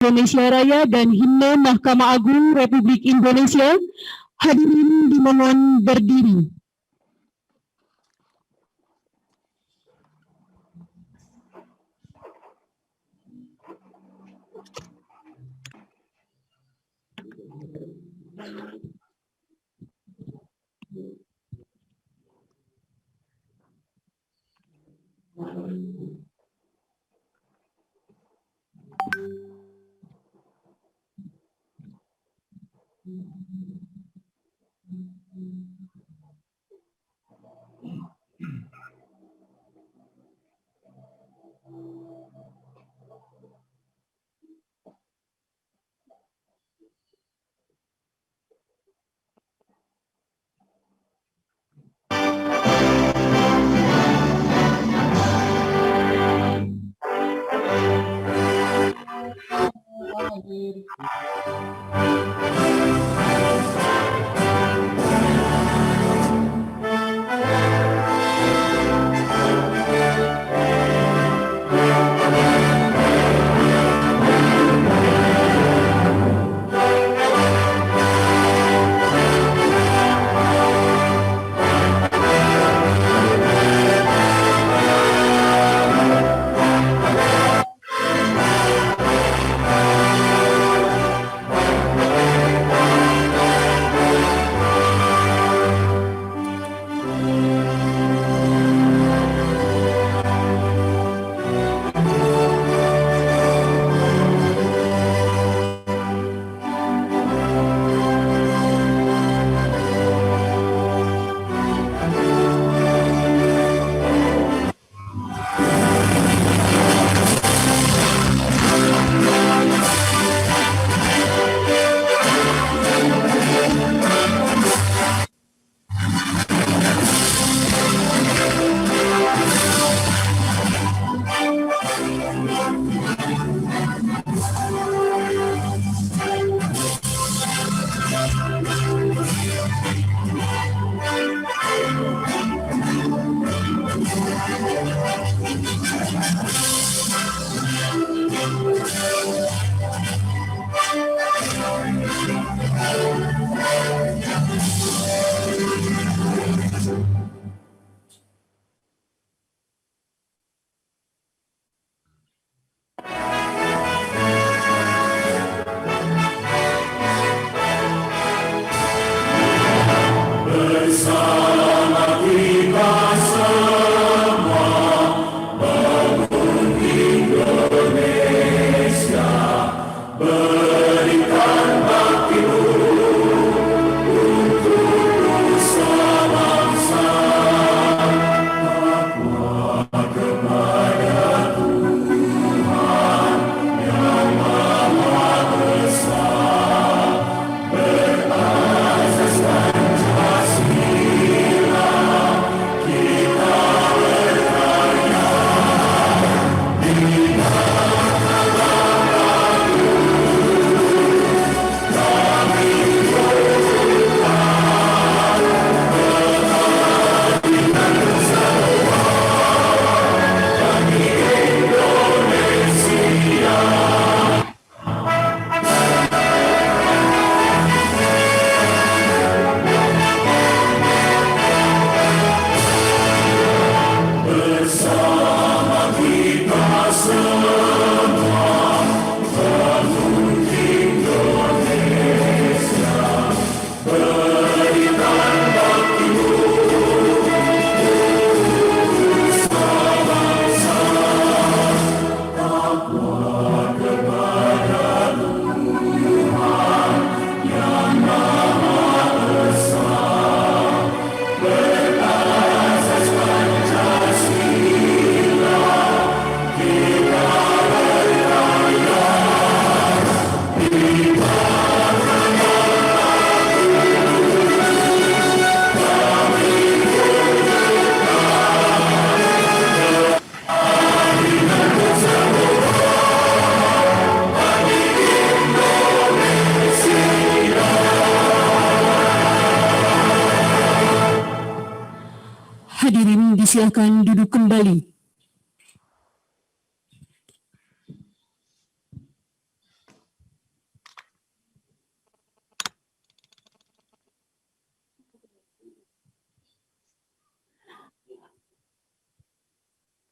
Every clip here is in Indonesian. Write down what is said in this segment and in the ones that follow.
Indonesia Raya dan Himne Mahkamah Agung Republik Indonesia. Hadirin dimohon berdiri. Hadirin disilakan duduk kembali.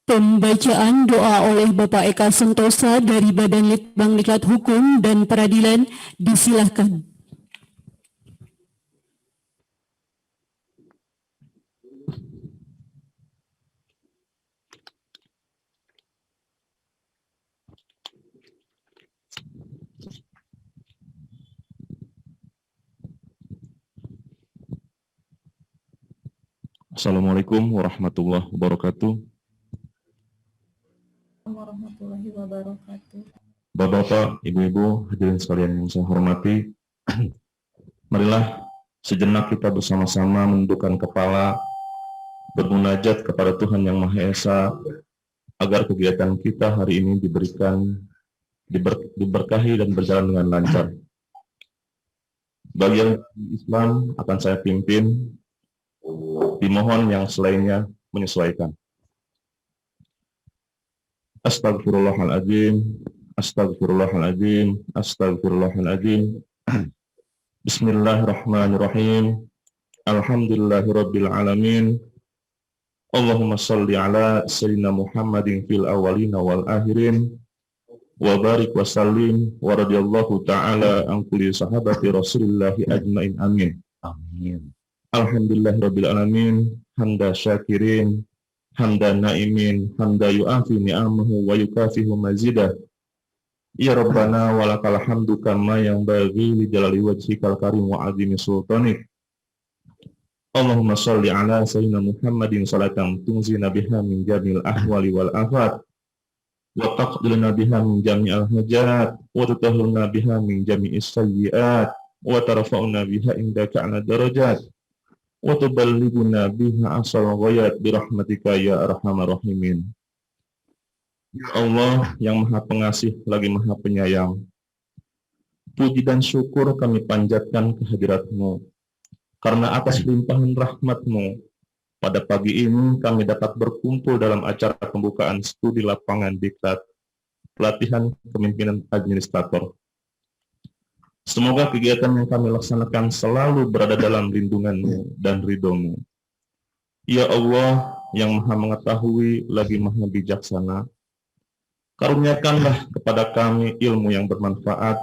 Pembacaan doa oleh Bapak Eka Sentosa dari Badan Litbang Diklat Hukum dan Peradilan disilahkan. Assalamualaikum warahmatullahi wabarakatuh. Warahmatullahi wabarakatuh. Bapak-bapak, ibu-ibu, hadirin sekalian yang saya hormati, marilah sejenak kita bersama-sama menundukkan kepala, bermunajat kepada Tuhan Yang Maha Esa, agar kegiatan kita hari ini diberkahi dan berjalan dengan lancar. Bagian Islam akan saya pimpin, dimohon yang selainnya menyesuaikan. Astagfirullahaladzim, astagfirullahaladzim, astagfirullahaladzim. Bismillahirrahmanirrahim. Alhamdulillahirabbil alamin. Allahumma shalli ala sayyidina Muhammadin fil awwalina wal akhirin. Wa barik wa sallim wa radhiyallahu ta'ala an kulli sahabati Rasulillahi ajmain. Amin. Amin. Alhamdulillahirabbil alamin. Hamda syakirin, hamda naimin, hamda yu'afi ni'amahu wa yukafihu mazidah. Ya Rabbana walakal hamdu kama yang bagi li jalali wajhikal karim wa azimi sultanik. Allahumma shalli ala sayyidina Muhammadin salatan tunzina biha min jamil ahwali wal afat wa taqdilna biha min jami'al hajat wa tutahhirna biha min jami'is sayyi'at wa tarfa'una biha indaka ala darajat wa tuballighuna biha asal ghayat birahmatika ya arhamar rahimin. Ya Allah yang Maha Pengasih lagi Maha Penyayang, puji dan syukur kami panjatkan kehadirat-Mu, karena atas limpahan rahmat-Mu, pada pagi ini kami dapat berkumpul dalam acara pembukaan studi lapangan diklat, pelatihan kepemimpinan administrator. Semoga kegiatan yang kami laksanakan selalu berada dalam lindungan-Mu dan ridho-Mu. Ya Allah yang Maha Mengetahui lagi Maha Bijaksana, karuniakanlah kepada kami ilmu yang bermanfaat,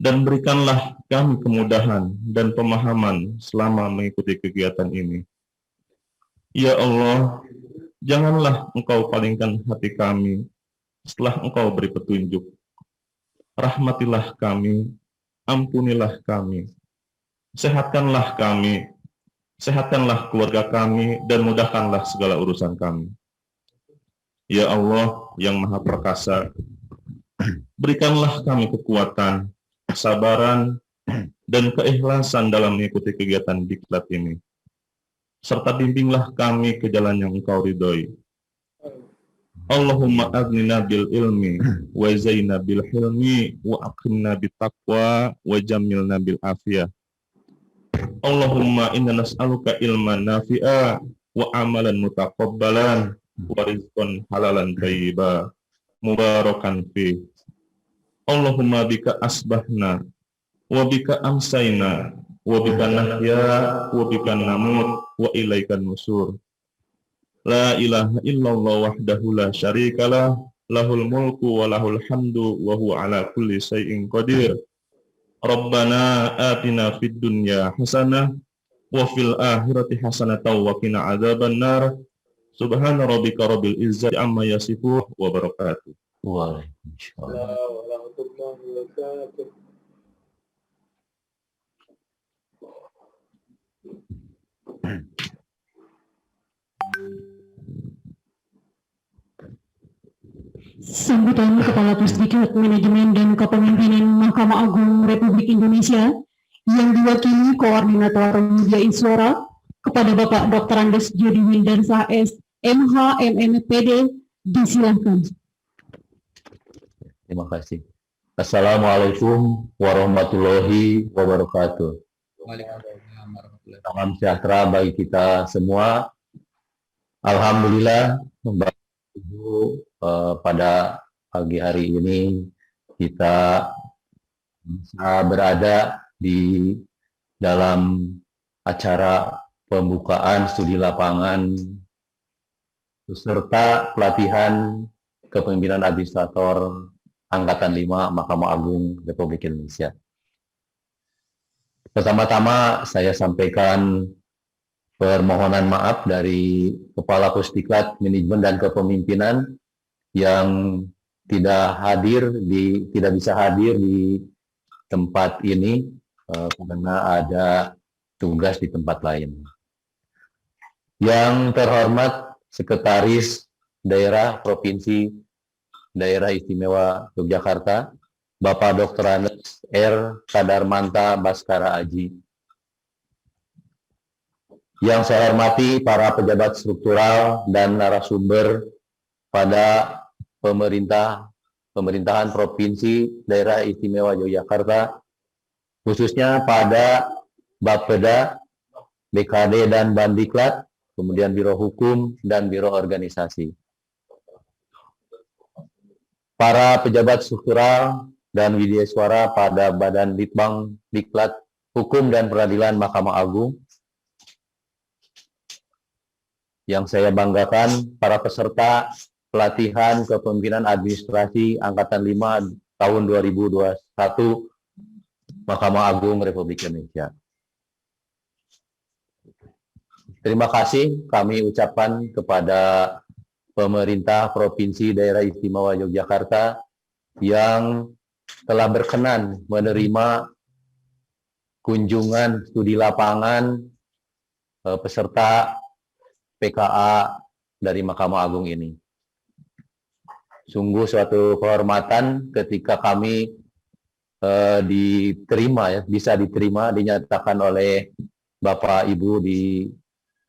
dan berikanlah kami kemudahan dan pemahaman selama mengikuti kegiatan ini. Ya Allah, janganlah Engkau palingkan hati kami setelah Engkau beri petunjuk. Rahmatilah kami, ampunilah kami, sehatkanlah kami, sehatkanlah keluarga kami, dan mudahkanlah segala urusan kami. Ya Allah yang Maha Perkasa, berikanlah kami kekuatan, kesabaran, dan keikhlasan dalam mengikuti kegiatan diklat ini. Serta bimbinglah kami ke jalan yang Engkau ridhoi. Allahumma aghnina bil ilmi, wa zaina bil hilmi, wa aqimna bit taqwa, wa jamilna bil afiyah. Allahumma inna nas'aluka ilman nafi'a, wa amalan mutaqabbalan, wa rizqan halalan thayyiba, mubarakan fi. Allahumma bika asbahna, wa bika amsayna, wa bika nahya, wa bika namut, wa ilaikan nusur. La ilaha illallah wahdahu la syarikalah, lahul mulku wa lahul hamdu, wa huwa ala kulli syai'in qadir. Rabbana atina fid dunya hasanah, wa fil akhirati hasanatan wa qina adzaban nar. Subhana rabbika rabbil izzati amma yasifun wa barakatuh. Waalaikumsalam. Sambutan Kepala Pusdiklat Manajemen dan Kepemimpinan Mahkamah Agung Republik Indonesia yang diwakili Koordinator Media Iswara kepada Bapak Dr. Andes Jody Wildansa S. MH MMPD disilahkan. Terima kasih. Assalamualaikum warahmatullahi wabarakatuh. Salam sejahtera bagi kita semua. Alhamdulillah, pada pagi hari ini kita bisa berada di dalam acara pembukaan studi lapangan peserta pelatihan kepemimpinan administrator Angkatan 5 Mahkamah Agung Republik Indonesia. Pertama-tama saya sampaikan permohonan maaf dari Kepala Pusdiklat Manajemen dan Kepemimpinan yang tidak bisa hadir di tempat ini karena ada tugas di tempat lain. Yang terhormat Sekretaris Daerah Provinsi Daerah Istimewa Yogyakarta, Bapak Dr. Andes R. Kadarmanta Baskara Aji. Yang saya hormati para pejabat struktural dan narasumber pada pemerintahan Provinsi Daerah Istimewa Yogyakarta, khususnya pada Bapeda, BKD dan Bandiklat, kemudian Biro Hukum dan Biro Organisasi. Para pejabat struktural dan widyaswara pada Badan Litbang Diklat Hukum dan Peradilan Mahkamah Agung. Yang saya banggakan, para peserta pelatihan kepemimpinan administrasi Angkatan 5 tahun 2021 Mahkamah Agung Republik Indonesia. Terima kasih kami ucapkan kepada pemerintah Provinsi Daerah Istimewa Yogyakarta yang telah berkenan menerima kunjungan studi lapangan peserta PKA dari Mahkamah Agung ini. Sungguh suatu kehormatan ketika kami bisa diterima, dinyatakan oleh Bapak Ibu di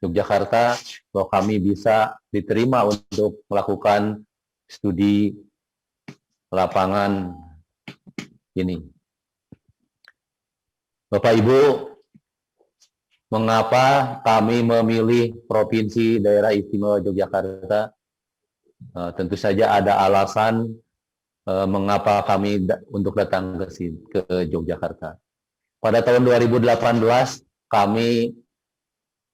Yogyakarta bahwa kami bisa diterima untuk melakukan studi lapangan ini. Bapak Ibu, mengapa kami memilih Provinsi Daerah Istimewa Yogyakarta? Tentu saja ada alasan mengapa kami untuk datang ke Yogyakarta. Pada tahun 2018 kami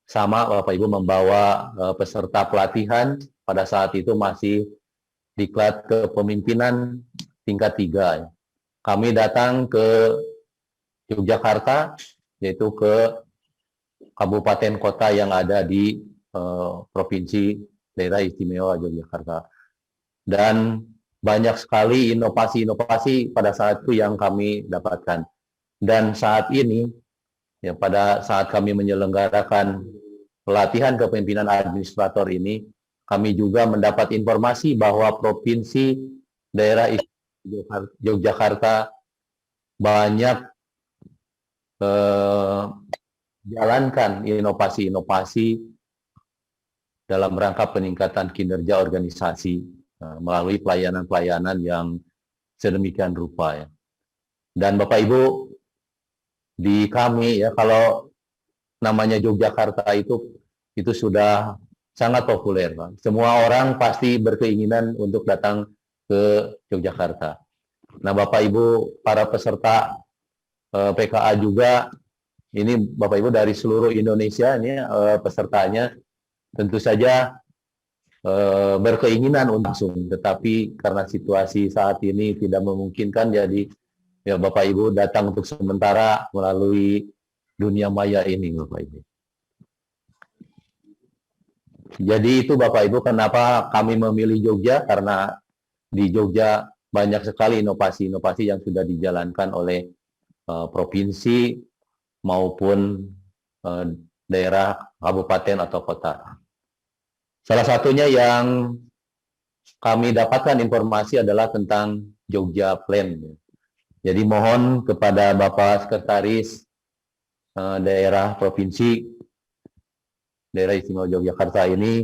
sama Bapak Ibu membawa peserta pelatihan, pada saat itu masih diklat kepemimpinan tingkat 3. Kami datang ke Yogyakarta, yaitu ke kabupaten kota yang ada di Provinsi Daerah Istimewa Yogyakarta. Dan banyak sekali inovasi-inovasi pada saat itu yang kami dapatkan. Dan saat ini, ya, pada saat kami menyelenggarakan pelatihan kepemimpinan administrator ini, kami juga mendapat informasi bahwa Provinsi Daerah Yogyakarta banyak jalankan inovasi-inovasi dalam rangka peningkatan kinerja organisasi melalui pelayanan-pelayanan yang sedemikian rupa, ya. Dan Bapak Ibu, di kami, ya, kalau namanya Yogyakarta itu sudah sangat populer, Pak. Semua orang pasti berkeinginan untuk datang ke Yogyakarta. Nah, Bapak Ibu, para peserta PKA juga, ini Bapak Ibu dari seluruh Indonesia, ini pesertanya tentu saja berkeinginan untuk langsung, tetapi karena situasi saat ini tidak memungkinkan, jadi ya Bapak Ibu datang untuk sementara melalui dunia maya ini, Bapak Ibu. Jadi itu Bapak Ibu kenapa kami memilih Jogja, karena di Jogja banyak sekali inovasi-inovasi yang sudah dijalankan oleh provinsi maupun daerah, kabupaten atau kota. Salah satunya yang kami dapatkan informasi adalah tentang Jogja Plan. Jadi mohon kepada Bapak Sekretaris Daerah Provinsi Daerah Istimewa Yogyakarta ini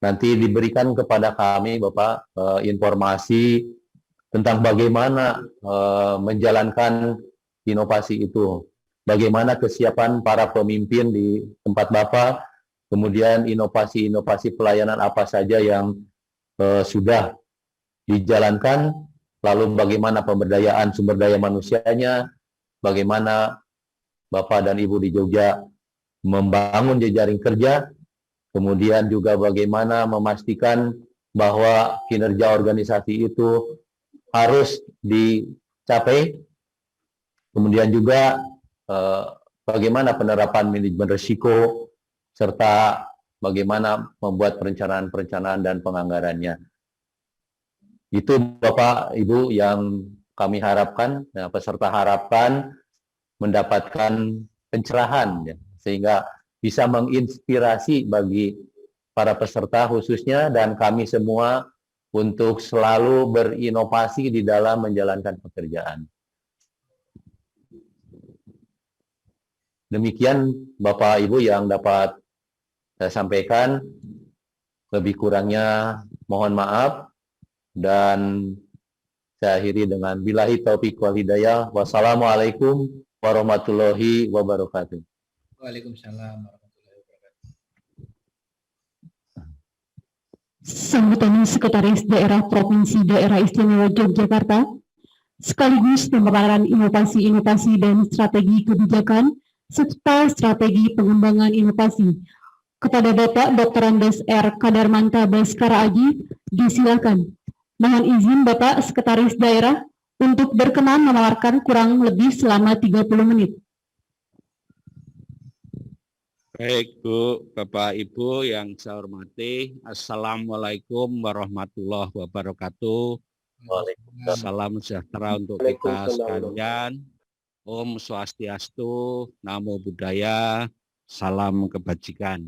nanti diberikan kepada kami Bapak informasi tentang bagaimana menjalankan inovasi itu, bagaimana kesiapan para pemimpin di tempat Bapak, kemudian inovasi-inovasi pelayanan apa saja yang sudah dijalankan, lalu bagaimana pemberdayaan sumber daya manusianya, bagaimana Bapak dan Ibu di Jogja membangun jejaring kerja, kemudian juga bagaimana memastikan bahwa kinerja organisasi itu harus dicapai, kemudian juga bagaimana penerapan manajemen risiko, serta bagaimana membuat perencanaan-perencanaan dan penganggarannya. Itu Bapak Ibu yang kami harapkan, peserta harapkan mendapatkan pencerahan, ya, sehingga bisa menginspirasi bagi para peserta khususnya dan kami semua untuk selalu berinovasi di dalam menjalankan pekerjaan. Demikian Bapak Ibu yang dapat saya sampaikan, lebih kurangnya mohon maaf, dan saya akhiri dengan billahi taufiq wal hidayah. Wassalamualaikum warahmatullahi wabarakatuh. Waalaikumsalam warahmatullahi wabarakatuh. Sambutan Sekretaris Daerah Provinsi Daerah Istimewa Yogyakarta, sekaligus pemaparan inovasi-inovasi dan strategi kebijakan serta strategi pengembangan inovasi. Kepada Bapak Dr. Andes R. Kadarmanta Baskara Aji, disilakan. Mohon izin Bapak Sekretaris Daerah untuk berkenan memaparkan kurang lebih selama 30 menit. Baik Bu, Bapak Ibu yang saya hormati, Assalamualaikum warahmatullahi wabarakatuh. Salam sejahtera untuk kita sekalian. Om Swastiastu, Namo Buddhaya, salam kebajikan.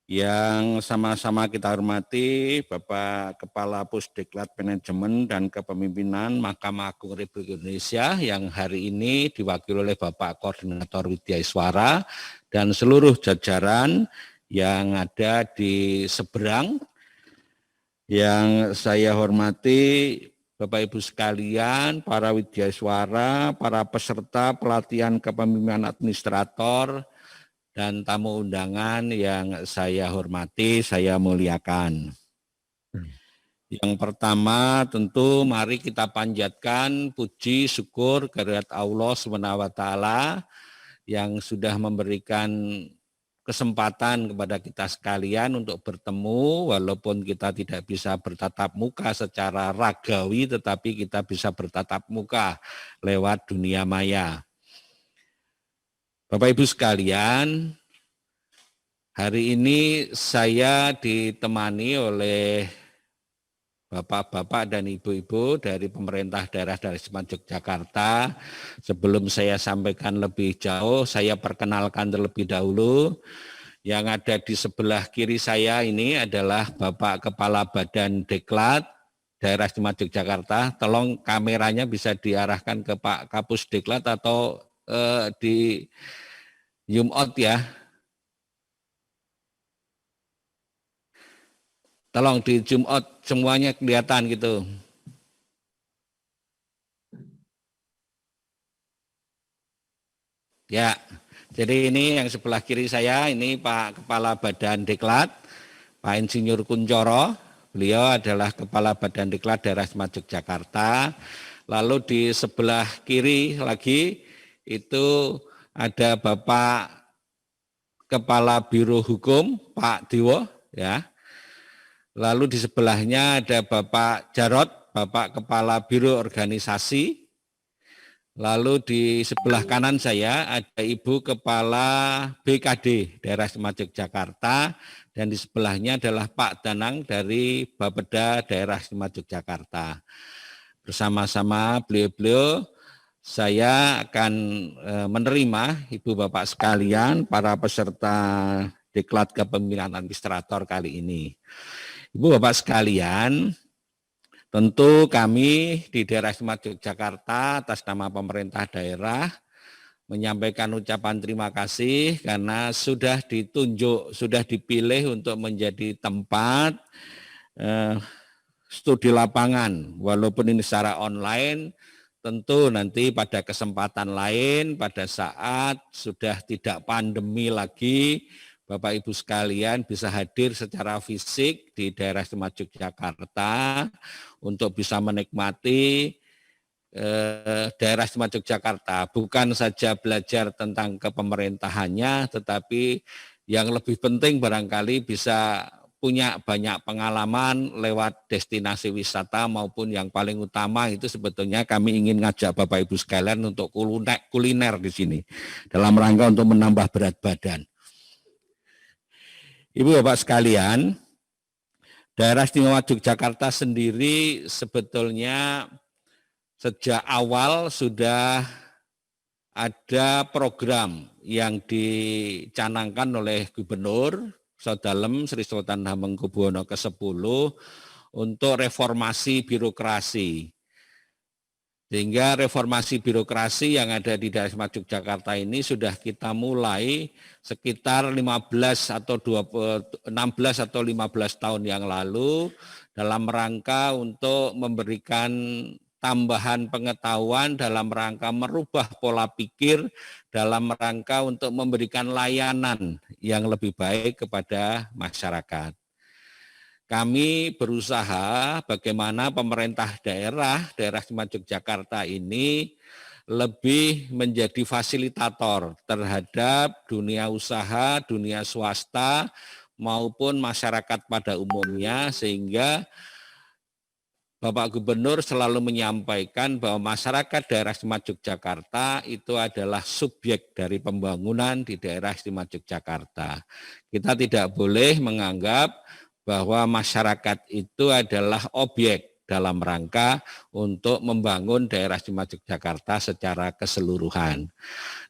Yang sama-sama kita hormati Bapak Kepala Pusdiklat Manajemen dan Kepemimpinan Mahkamah Agung Republik Indonesia yang hari ini diwakili oleh Bapak Koordinator Widyaiswara dan seluruh jajaran yang ada di seberang. Yang saya hormati Bapak Ibu sekalian, para Widyaiswara, para peserta pelatihan kepemimpinan administrator, dan tamu undangan yang saya hormati, saya muliakan. Yang pertama tentu mari kita panjatkan puji syukur kehadirat Allah SWT yang sudah memberikan kesempatan kepada kita sekalian untuk bertemu, walaupun kita tidak bisa bertatap muka secara ragawi, tetapi kita bisa bertatap muka lewat dunia maya. Bapak Ibu sekalian, hari ini saya ditemani oleh bapak-bapak dan ibu-ibu dari pemerintah daerah dari Yogyakarta. Sebelum saya sampaikan lebih jauh, saya perkenalkan terlebih dahulu. Yang ada di sebelah kiri saya ini adalah Bapak Kepala Badan Deklat Daerah Istimewa Yogyakarta. Tolong kameranya bisa diarahkan ke Pak Kapus Deklat atau di zoom out ya. Tolong di zoom out semuanya kelihatan gitu. Ya, jadi ini yang sebelah kiri saya ini Pak Kepala Badan Deklat, Pak Insinyur Kuncoro. Beliau adalah Kepala Badan Deklat Daerah Istimewa Yogyakarta. Lalu di sebelah kiri lagi itu ada Bapak Kepala Biro Hukum, Pak Dewo, ya. Lalu di sebelahnya ada Bapak Jarot, Bapak Kepala Biro Organisasi. Lalu di sebelah kanan saya ada Ibu Kepala BKD Daerah Istimewa Yogyakarta. Dan di sebelahnya adalah Pak Danang dari Bapeda Daerah Istimewa Yogyakarta. Bersama-sama beliau-beliau, saya akan menerima Ibu Bapak sekalian, para peserta Diklat Kepemimpinan Administrator kali ini. Ibu Bapak sekalian, tentu kami di Daerah Istimewa Yogyakarta atas nama pemerintah daerah menyampaikan ucapan terima kasih karena sudah ditunjuk, sudah dipilih untuk menjadi tempat studi lapangan. Walaupun ini secara online, tentu nanti pada kesempatan lain, pada saat sudah tidak pandemi lagi, Bapak Ibu sekalian bisa hadir secara fisik di Daerah Istimewa Yogyakarta untuk bisa menikmati Daerah Istimewa Yogyakarta. Bukan saja belajar tentang kepemerintahannya, tetapi yang lebih penting barangkali bisa punya banyak pengalaman lewat destinasi wisata maupun yang paling utama itu sebetulnya kami ingin ngajak Bapak Ibu sekalian untuk kuliner di sini dalam rangka untuk menambah berat badan. Ibu Bapak sekalian, daerah istimewa Yogyakarta sendiri sebetulnya sejak awal sudah ada program yang dicanangkan oleh Gubernur Sodalem Sri Sultan Hamengkubuwono ke-10 untuk reformasi birokrasi. Sehingga reformasi birokrasi yang ada di daerah istimewa Yogyakarta ini sudah kita mulai sekitar 16 atau 15 tahun yang lalu dalam rangka untuk memberikan tambahan pengetahuan, dalam rangka merubah pola pikir, dalam rangka untuk memberikan layanan yang lebih baik kepada masyarakat. Kami berusaha bagaimana pemerintah daerah istimewa Yogyakarta ini lebih menjadi fasilitator terhadap dunia usaha, dunia swasta, maupun masyarakat pada umumnya, sehingga Bapak Gubernur selalu menyampaikan bahwa masyarakat daerah istimewa Yogyakarta itu adalah subjek dari pembangunan di daerah istimewa Yogyakarta. Kita tidak boleh menganggap bahwa masyarakat itu adalah objek dalam rangka untuk membangun daerah istimewa Yogyakarta secara keseluruhan.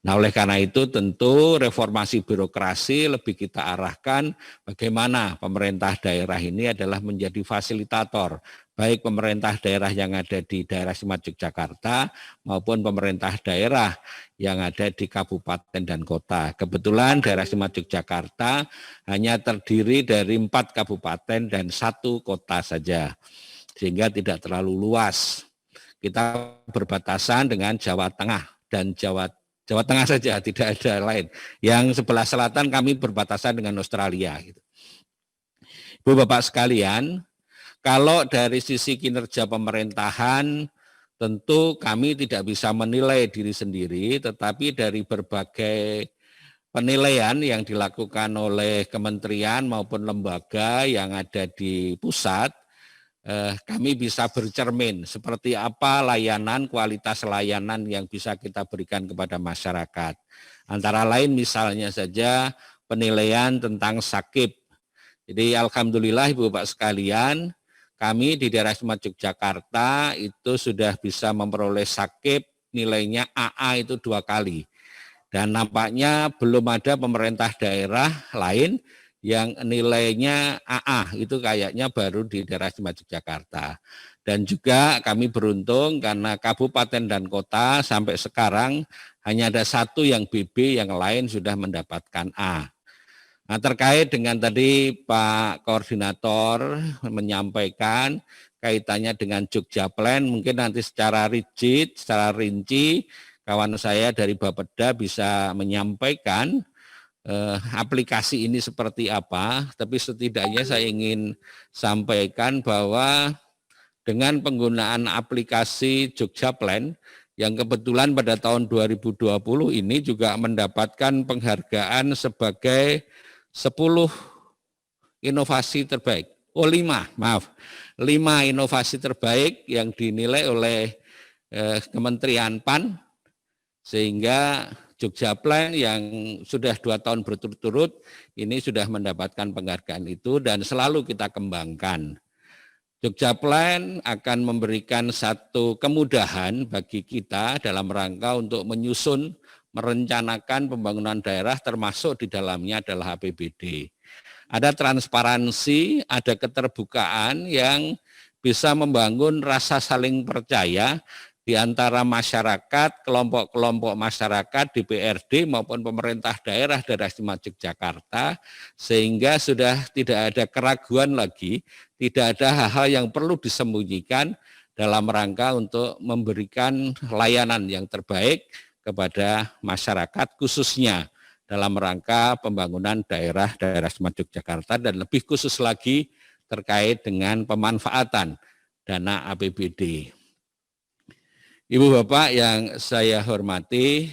Nah, oleh karena itu tentu reformasi birokrasi lebih kita arahkan bagaimana pemerintah daerah ini adalah menjadi fasilitator, baik pemerintah daerah yang ada di daerah istimewa Yogyakarta maupun pemerintah daerah yang ada di kabupaten dan kota. Kebetulan daerah istimewa Yogyakarta hanya terdiri dari 4 kabupaten dan 1 kota saja, sehingga tidak terlalu luas. Kita berbatasan dengan Jawa Tengah dan Jawa Tengah saja, tidak ada lain. Yang sebelah selatan kami berbatasan dengan Australia. Ibu Bapak sekalian, kalau dari sisi kinerja pemerintahan, tentu kami tidak bisa menilai diri sendiri, tetapi dari berbagai penilaian yang dilakukan oleh kementerian maupun lembaga yang ada di pusat, kami bisa bercermin seperti apa layanan, kualitas layanan yang bisa kita berikan kepada masyarakat. Antara lain misalnya saja penilaian tentang sakit. Jadi alhamdulillah Ibu Bapak sekalian, kami di daerah istimewa Yogyakarta itu sudah bisa memperoleh sakit nilainya AA itu 2 kali. Dan nampaknya belum ada pemerintah daerah lain yang nilainya AA, itu kayaknya baru di daerah istimewa Yogyakarta. Dan juga kami beruntung karena kabupaten dan kota sampai sekarang hanya ada 1 yang BB, yang lain sudah mendapatkan A. Nah, terkait dengan tadi Pak Koordinator menyampaikan kaitannya dengan Jogja Plan, mungkin nanti secara rigid, secara rinci, kawan saya dari Bapeda bisa menyampaikan aplikasi ini seperti apa, tapi setidaknya saya ingin sampaikan bahwa dengan penggunaan aplikasi Jogja Plan, yang kebetulan pada tahun 2020 ini juga mendapatkan penghargaan sebagai 10 inovasi terbaik. 5 inovasi terbaik yang dinilai oleh Kementerian PAN, sehingga Jogja Plan yang sudah 2 tahun berturut-turut ini sudah mendapatkan penghargaan itu dan selalu kita kembangkan. Jogja Plan akan memberikan satu kemudahan bagi kita dalam rangka untuk menyusun, merencanakan pembangunan daerah termasuk di dalamnya adalah APBD. Ada transparansi, ada keterbukaan yang bisa membangun rasa saling percaya di antara masyarakat, kelompok-kelompok masyarakat, DPRD maupun pemerintah daerah istimewa Yogyakarta, sehingga sudah tidak ada keraguan lagi, tidak ada hal-hal yang perlu disembunyikan dalam rangka untuk memberikan layanan yang terbaik kepada masyarakat, khususnya dalam rangka pembangunan daerah istimewa Yogyakarta dan lebih khusus lagi terkait dengan pemanfaatan dana APBD. Ibu Bapak yang saya hormati,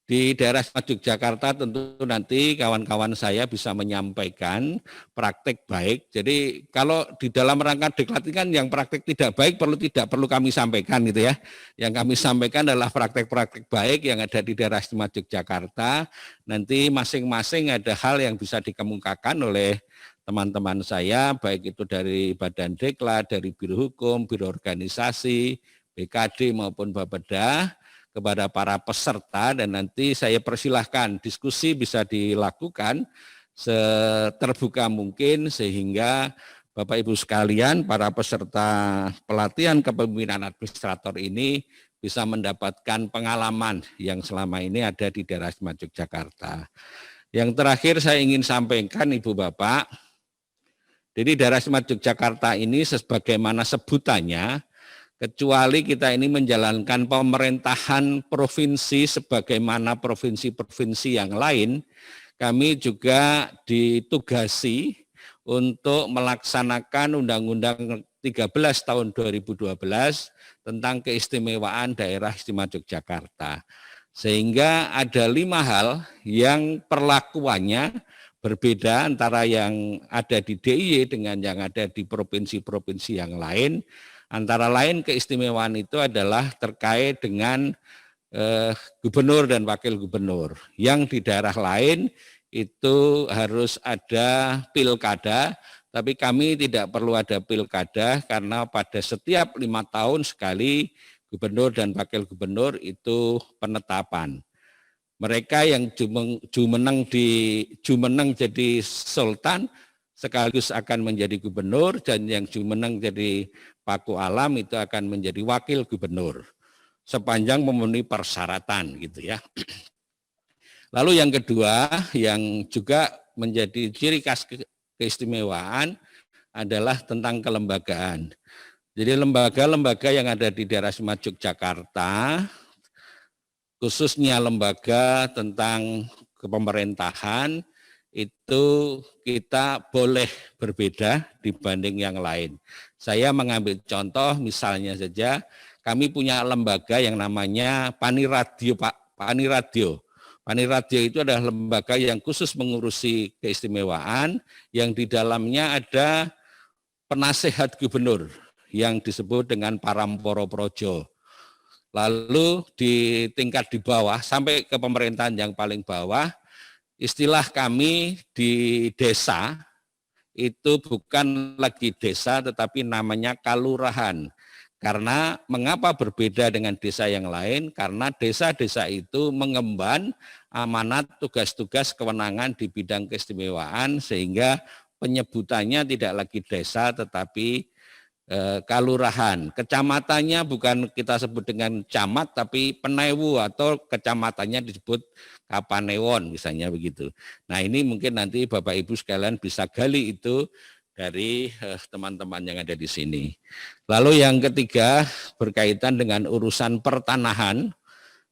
Di daerah Yogyakarta tentu nanti kawan-kawan saya bisa menyampaikan praktek baik. Jadi kalau di dalam rangka diklat ini kan yang praktek tidak baik tidak perlu kami sampaikan gitu ya. Yang kami sampaikan adalah praktek-praktek baik yang ada di daerah istimewa Yogyakarta. Nanti masing-masing ada hal yang bisa dikemukakan oleh teman-teman saya, baik itu dari Badan Diklat, dari Biro Hukum, Biro Organisasi, BKD maupun Bapeda, kepada para peserta, dan nanti saya persilahkan diskusi bisa dilakukan seterbuka mungkin sehingga Bapak Ibu sekalian para peserta pelatihan kepemimpinan administrator ini bisa mendapatkan pengalaman yang selama ini ada di daerah istimewa Yogyakarta. Yang terakhir saya ingin sampaikan Ibu Bapak, jadi daerah istimewa Yogyakarta ini sebagaimana sebutannya, kecuali kita ini menjalankan pemerintahan provinsi sebagaimana provinsi-provinsi yang lain, kami juga ditugasi untuk melaksanakan Undang-Undang 13 tahun 2012 tentang keistimewaan daerah istimewa Yogyakarta. Sehingga ada 5 hal yang perlakuannya berbeda antara yang ada di DIY dengan yang ada di provinsi-provinsi yang lain. Antara lain keistimewaan itu adalah terkait dengan gubernur dan wakil gubernur. Yang di daerah lain itu harus ada pilkada, tapi kami tidak perlu ada pilkada karena pada setiap 5 tahun sekali gubernur dan wakil gubernur itu penetapan. Mereka yang jumeneng jadi sultan sekaligus akan menjadi gubernur, dan yang jumeneng jadi Paku Alam itu akan menjadi wakil gubernur sepanjang memenuhi persyaratan gitu ya. Lalu yang kedua yang juga menjadi ciri khas keistimewaan adalah tentang kelembagaan. Jadi lembaga-lembaga yang ada di daerah istimewa Yogyakarta, khususnya lembaga tentang kepemerintahan, itu kita boleh berbeda dibanding yang lain. Saya mengambil contoh misalnya saja, kami punya lembaga yang namanya Paniradio, Pak. Paniradio. Paniradio itu adalah lembaga yang khusus mengurusi keistimewaan, yang di dalamnya ada penasehat gubernur yang disebut dengan Paramporo Projo. Lalu di tingkat di bawah sampai ke pemerintahan yang paling bawah, istilah kami di desa itu bukan lagi desa tetapi namanya kalurahan. Karena mengapa berbeda dengan desa yang lain? Karena desa-desa itu mengemban amanat tugas-tugas kewenangan di bidang keistimewaan sehingga penyebutannya tidak lagi desa tetapi kalurahan. Kecamatannya bukan kita sebut dengan camat tapi penewu atau kecamatannya disebut kapanewon misalnya begitu. Nah ini mungkin nanti Bapak Ibu sekalian bisa gali itu dari teman-teman yang ada di sini. Lalu yang ketiga berkaitan dengan urusan pertanahan.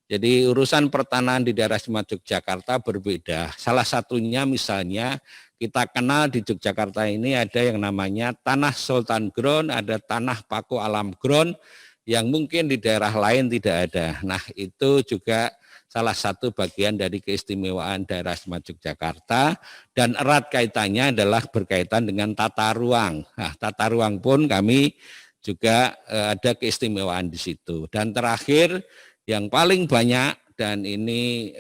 Jadi urusan pertanahan di daerah istimewa Yogyakarta berbeda. Salah satunya misalnya kita kenal di Yogyakarta ini ada yang namanya tanah Sultan Ground, ada tanah Paku Alam Ground yang mungkin di daerah lain tidak ada. Nah itu juga salah satu bagian dari keistimewaan daerah istimewa Yogyakarta, dan erat kaitannya adalah berkaitan dengan tata ruang. Nah tata ruang pun kami juga ada keistimewaan di situ. Dan terakhir yang paling banyak, dan ini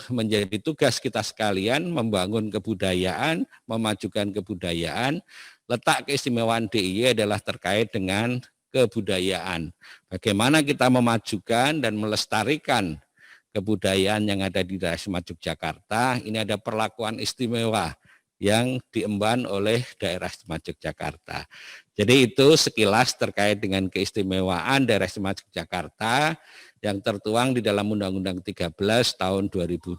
menjadi tugas kita sekalian membangun kebudayaan, memajukan kebudayaan. Letak keistimewaan DIY adalah terkait dengan kebudayaan. Bagaimana kita memajukan dan melestarikan kebudayaan yang ada di daerah istimewa Yogyakarta, ini ada perlakuan istimewa yang diemban oleh daerah istimewa Yogyakarta. Jadi itu sekilas terkait dengan keistimewaan daerah istimewa Yogyakarta yang tertuang di dalam Undang-Undang 13 tahun 2012.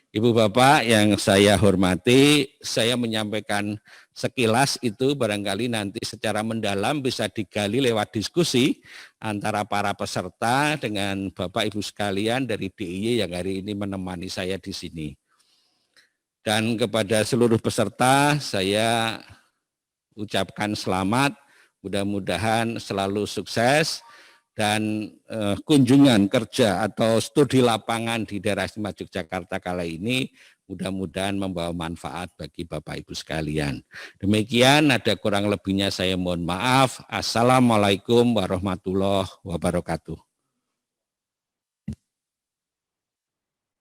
Ibu Bapak yang saya hormati, saya menyampaikan sekilas itu, barangkali nanti secara mendalam bisa digali lewat diskusi antara para peserta dengan Bapak Ibu sekalian dari DIY yang hari ini menemani saya di sini. Dan kepada seluruh peserta saya ucapkan selamat, mudah-mudahan selalu sukses dan kunjungan kerja atau studi lapangan di daerah istimewa Yogyakarta kala ini mudah-mudahan membawa manfaat bagi Bapak Ibu sekalian. Demikian, ada kurang lebihnya saya mohon maaf. Assalamualaikum warahmatullahi wabarakatuh.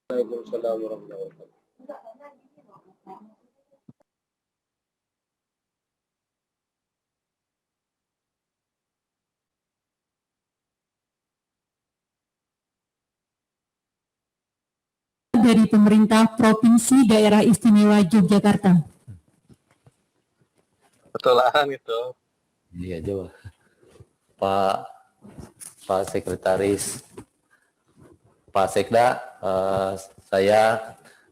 Waalaikumsalam warahmatullahi wabarakatuh. Dari pemerintah Provinsi Daerah Istimewa Yogyakarta. Betulan itu. Iya, coba. Pak Sekretaris, Pak Sekda, saya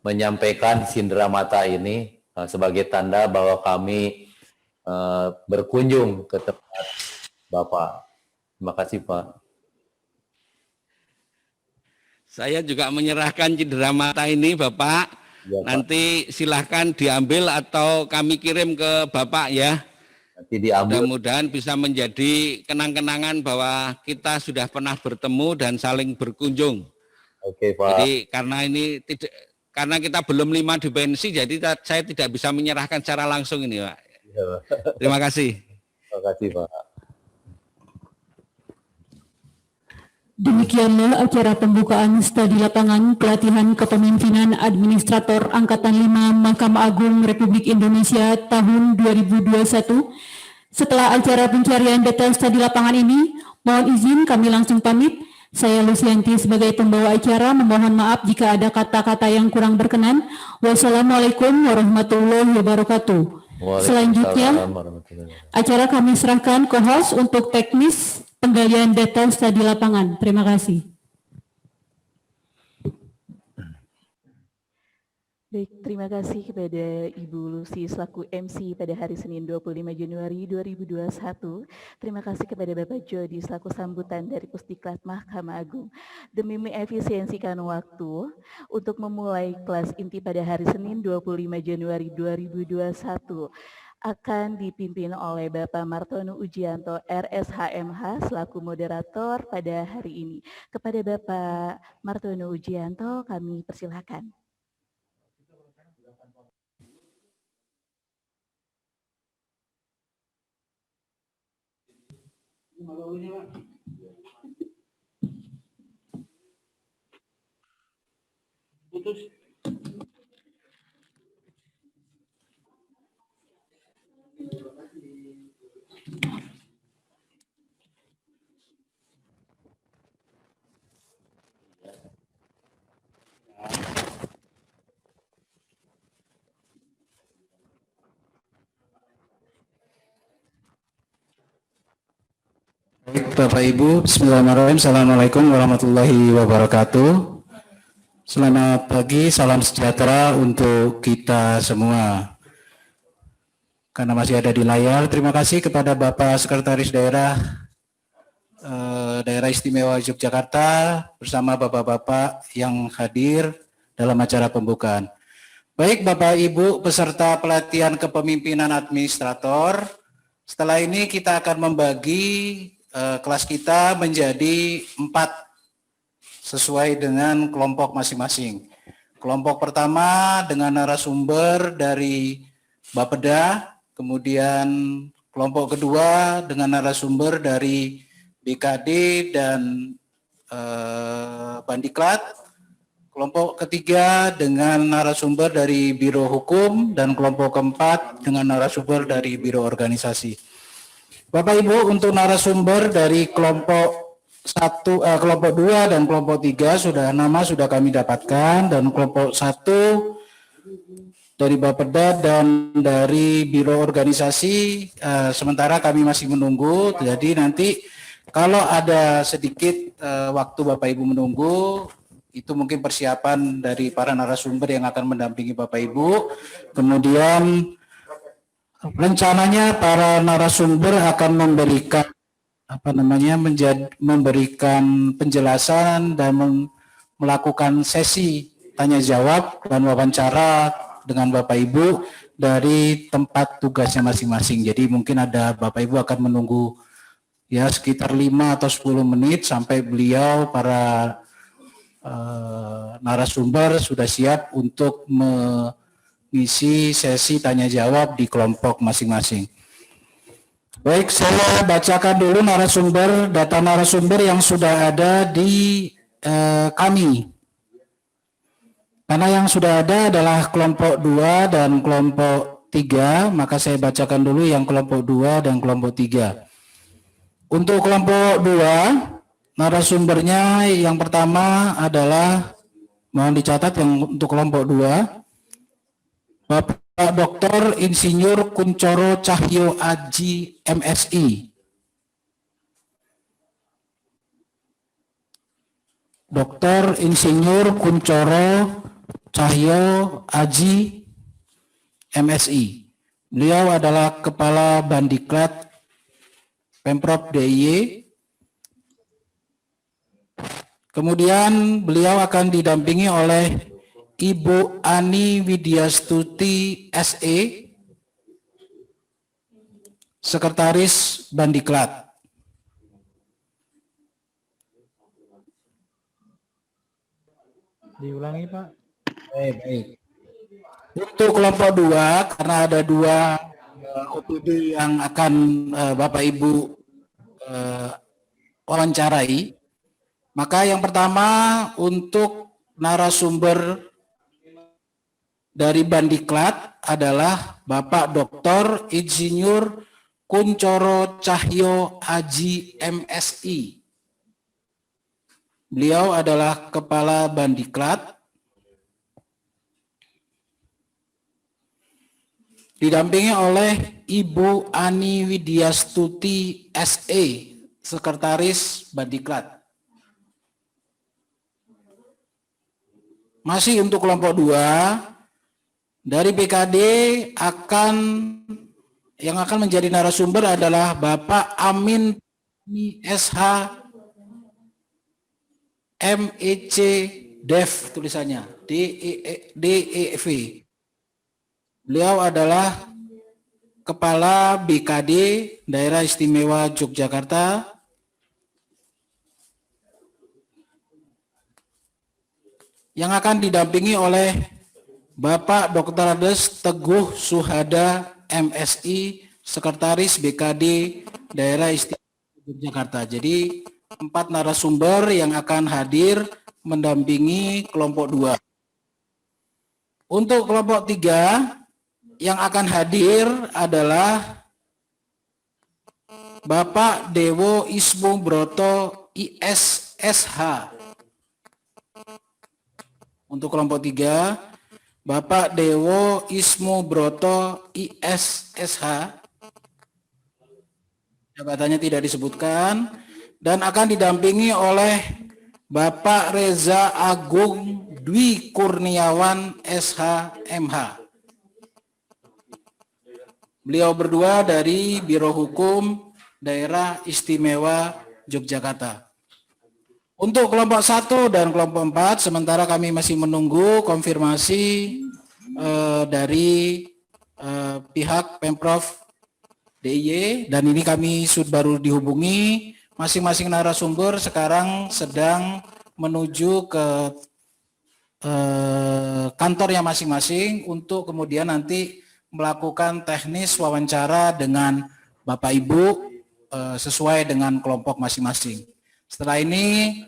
menyampaikan sindera mata ini sebagai tanda bahwa kami berkunjung ke tempat Bapak. Terima kasih, Pak. Saya juga menyerahkan cindera mata ini Bapak, Ya, Pak. nanti silahkan diambil atau kami kirim ke Bapak ya. Nanti diambil. Mudah-mudahan bisa menjadi kenang-kenangan bahwa kita sudah pernah bertemu dan saling berkunjung. Oke, Pak. Jadi karena kita belum 5 dimensi, jadi saya tidak bisa menyerahkan secara langsung ini Pak. Ya, Pak. Terima kasih. Terima kasih, Pak. Demikianlah acara pembukaan studi lapangan pelatihan kepemimpinan administrator Angkatan 5 Mahkamah Agung Republik Indonesia tahun 2021. Setelah acara pencarian data studi lapangan ini, mohon izin kami langsung pamit. Saya Lucianti sebagai pembawa acara memohon maaf jika ada kata-kata yang kurang berkenan. Wassalamualaikum warahmatullahi wabarakatuh. Selanjutnya, acara kami serahkan ke host untuk teknis penggalian data studi lapangan. Terima kasih. Baik, terima kasih kepada Ibu Lucy selaku MC pada hari Senin 25 Januari 2021. Terima kasih kepada Bapak Jody selaku sambutan dari Pusdiklat Mahkamah Agung. Demi mengefisiensikan waktu untuk memulai kelas inti pada hari Senin 25 Januari 2021 akan dipimpin oleh Bapak Martono Ujianto RSHMH selaku moderator pada hari ini. Kepada Bapak Martono Ujianto kami persilakan. Bapak Ibu, Bismillahirrahmanirrahim. Assalamualaikum warahmatullahi wabarakatuh. Selamat pagi, salam sejahtera untuk kita semua. Karena masih ada di layar, terima kasih kepada Bapak Sekretaris Daerah Daerah Istimewa Yogyakarta bersama Bapak-Bapak yang hadir dalam acara pembukaan. Baik Bapak Ibu peserta pelatihan kepemimpinan administrator, setelah ini kita akan membagi kelas kita menjadi 4 sesuai dengan kelompok masing-masing. Kelompok pertama dengan narasumber dari Bapeda, kemudian kelompok kedua dengan narasumber dari BKD dan Bandiklat, kelompok ketiga dengan narasumber dari Biro Hukum, dan kelompok keempat dengan narasumber dari Biro Organisasi. Bapak Ibu, untuk narasumber dari kelompok 2 dan kelompok 3 nama sudah kami dapatkan, dan kelompok 1 dari Bapeda dan dari Biro Organisasi sementara kami masih menunggu. Jadi nanti kalau ada sedikit waktu Bapak Ibu menunggu, itu mungkin persiapan dari para narasumber yang akan mendampingi Bapak Ibu. Kemudian rencananya para narasumber akan memberikan memberikan penjelasan dan melakukan sesi tanya jawab dan wawancara dengan Bapak Ibu dari tempat tugasnya masing-masing. Jadi mungkin ada Bapak Ibu akan menunggu ya sekitar 5 atau 10 menit sampai beliau para narasumber sudah siap untuk mengisi sesi tanya jawab di kelompok masing-masing. Baik, saya bacakan dulu data narasumber yang sudah ada di kami. Karena yang sudah ada adalah kelompok 2 dan kelompok 3, maka saya bacakan dulu yang kelompok 2 dan kelompok 3. Untuk kelompok 2, narasumbernya yang pertama adalah, mohon dicatat yang untuk kelompok 2, Bapak Dr. Insinyur Kuncoro Cahyo Aji MSI. Dr. Insinyur Kuncoro Cahyo Aji MSI. Beliau adalah Kepala Bandiklat Pemprov DIY. Kemudian beliau akan didampingi oleh Ibu Ani Widyastuti SE, Sekretaris Bandiklat. Diulangi, Pak. Baik. Untuk kelompok 2, karena ada 2 OPD yang akan Bapak Ibu wawancarai, maka yang pertama untuk narasumber dari Bandiklat adalah Bapak Dr. Insinyur Kuncoro Cahyo Aji MSI. Beliau adalah Kepala Bandiklat. Didampingi oleh Ibu Ani Widyastuti SE, Sekretaris Bandiklat. Masih untuk kelompok 2, dari BKD yang akan menjadi narasumber adalah Bapak Amin SH MEC Dev, tulisannya DEV. Beliau adalah Kepala BKD Daerah Istimewa Yogyakarta. Yang akan didampingi oleh Bapak Dr. Andes Teguh Suhada MSI, Sekretaris BKD Daerah Istimewa Yogyakarta. Jadi 4 narasumber yang akan hadir mendampingi kelompok 2. Untuk kelompok 3 yang akan hadir adalah Bapak Dewo Ismu Broto ISSH. Untuk kelompok 3, Bapak Dewo Ismu Broto ISSH. Jabatannya tidak disebutkan. Dan akan didampingi oleh Bapak Reza Agung Dwi Kurniawan SH.MH. Beliau berdua dari Biro Hukum Daerah Istimewa Yogyakarta. Untuk kelompok 1 dan kelompok 4, sementara kami masih menunggu konfirmasi dari pihak Pemprov DIY, dan ini kami sudah baru dihubungi. Masing-masing narasumber sekarang sedang menuju ke kantornya masing-masing untuk kemudian nanti melakukan teknis wawancara dengan Bapak Ibu sesuai dengan kelompok masing-masing. Setelah ini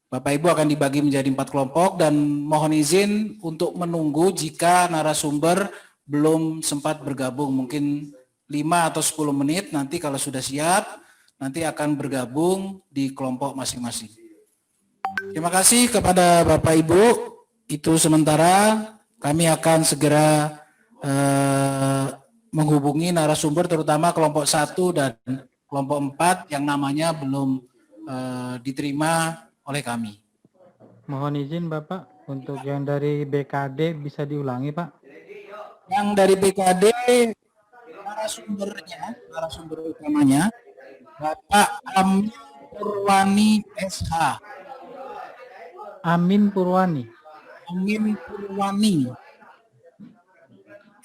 Bapak Ibu akan dibagi menjadi 4 kelompok, dan mohon izin untuk menunggu jika narasumber belum sempat bergabung, mungkin 5 atau 10 menit, nanti kalau sudah siap nanti akan bergabung di kelompok masing-masing. Terima kasih kepada Bapak Ibu. Itu sementara, kami akan segera menghubungi narasumber terutama kelompok 1 dan kelompok 4 yang namanya belum diterima oleh kami. Mohon izin Bapak, untuk yang dari BKD bisa diulangi Pak? Yang dari BKD narasumber utamanya Bapak Amin Purwani SH. Amin Purwani. Amin Purwani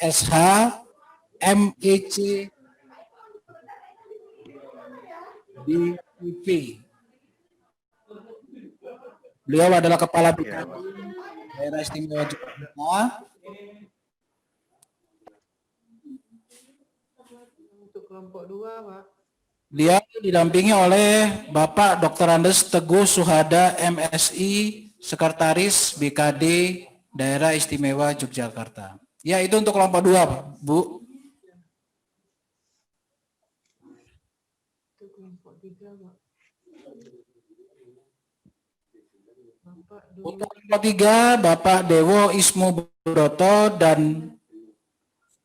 SH MEC di IP. Beliau adalah Kepala BKD Daerah Istimewa Yogyakarta. Untuk kelompok 2, Pak. Beliau didampingi oleh Bapak Dr. Andes Teguh Suhada, MSI, Sekretaris BKD Daerah Istimewa Yogyakarta. Ya, itu untuk kelompok 2, Pak, Bu. Untuk kelompok 3, Pak. Bapak Untuk kelompok 3, Bapak Dewo Ismu Broto dan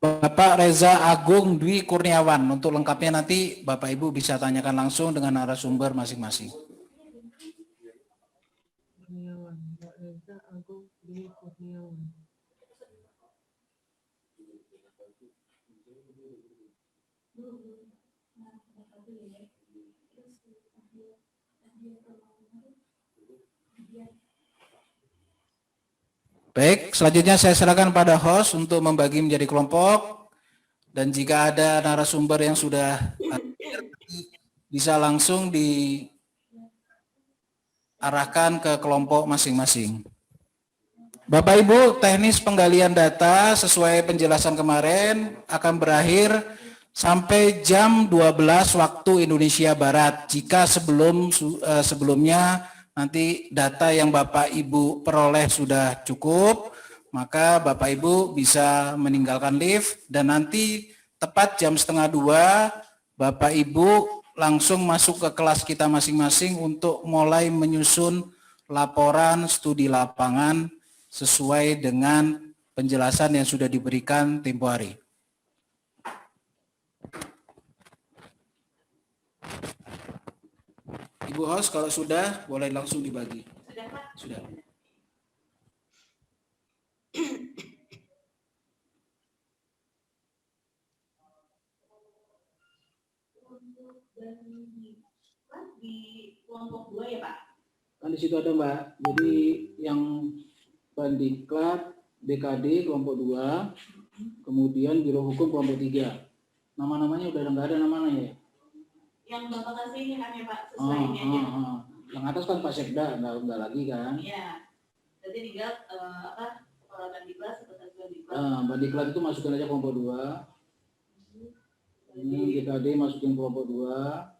Bapak Reza Agung Dwi Kurniawan. Untuk lengkapnya nanti Bapak Ibu bisa tanyakan langsung dengan narasumber masing-masing. Kurniawan, Pak Reza Agung Dwi Kurniawan. Baik, selanjutnya saya serahkan pada host untuk membagi menjadi kelompok. Dan jika ada narasumber yang sudah hadir, bisa langsung diarahkan ke kelompok masing-masing. Bapak Ibu, teknis penggalian data sesuai penjelasan kemarin akan berakhir sampai jam 12 waktu Indonesia Barat. Jika sebelumnya nanti data yang Bapak Ibu peroleh sudah cukup, maka Bapak Ibu bisa meninggalkan lift dan nanti tepat jam 1:30 Bapak Ibu langsung masuk ke kelas kita masing-masing untuk mulai menyusun laporan studi lapangan sesuai dengan penjelasan yang sudah diberikan tempo hari. Ibu host, kalau sudah boleh langsung dibagi. Sudah, Pak? Sudah. Di kelompok 2 ya, Pak? Kan di situ ada, Mbak. Jadi yang Bandiklat BKD kelompok 2, kemudian Biro Hukum kelompok 3. Nama-namanya udah nggak ada namanya ya? Yang Bapak kasih ini kan ya, Pak, sesuai ini aja. Yang atas kan Pak Sekda, nggak lagi kan? Iya. Jadi tinggal kepala Bandiklat, sekretaris Bandiklat. Bandiklat itu masukin aja kelompok 2. Ini BKD masukin kelompok 2.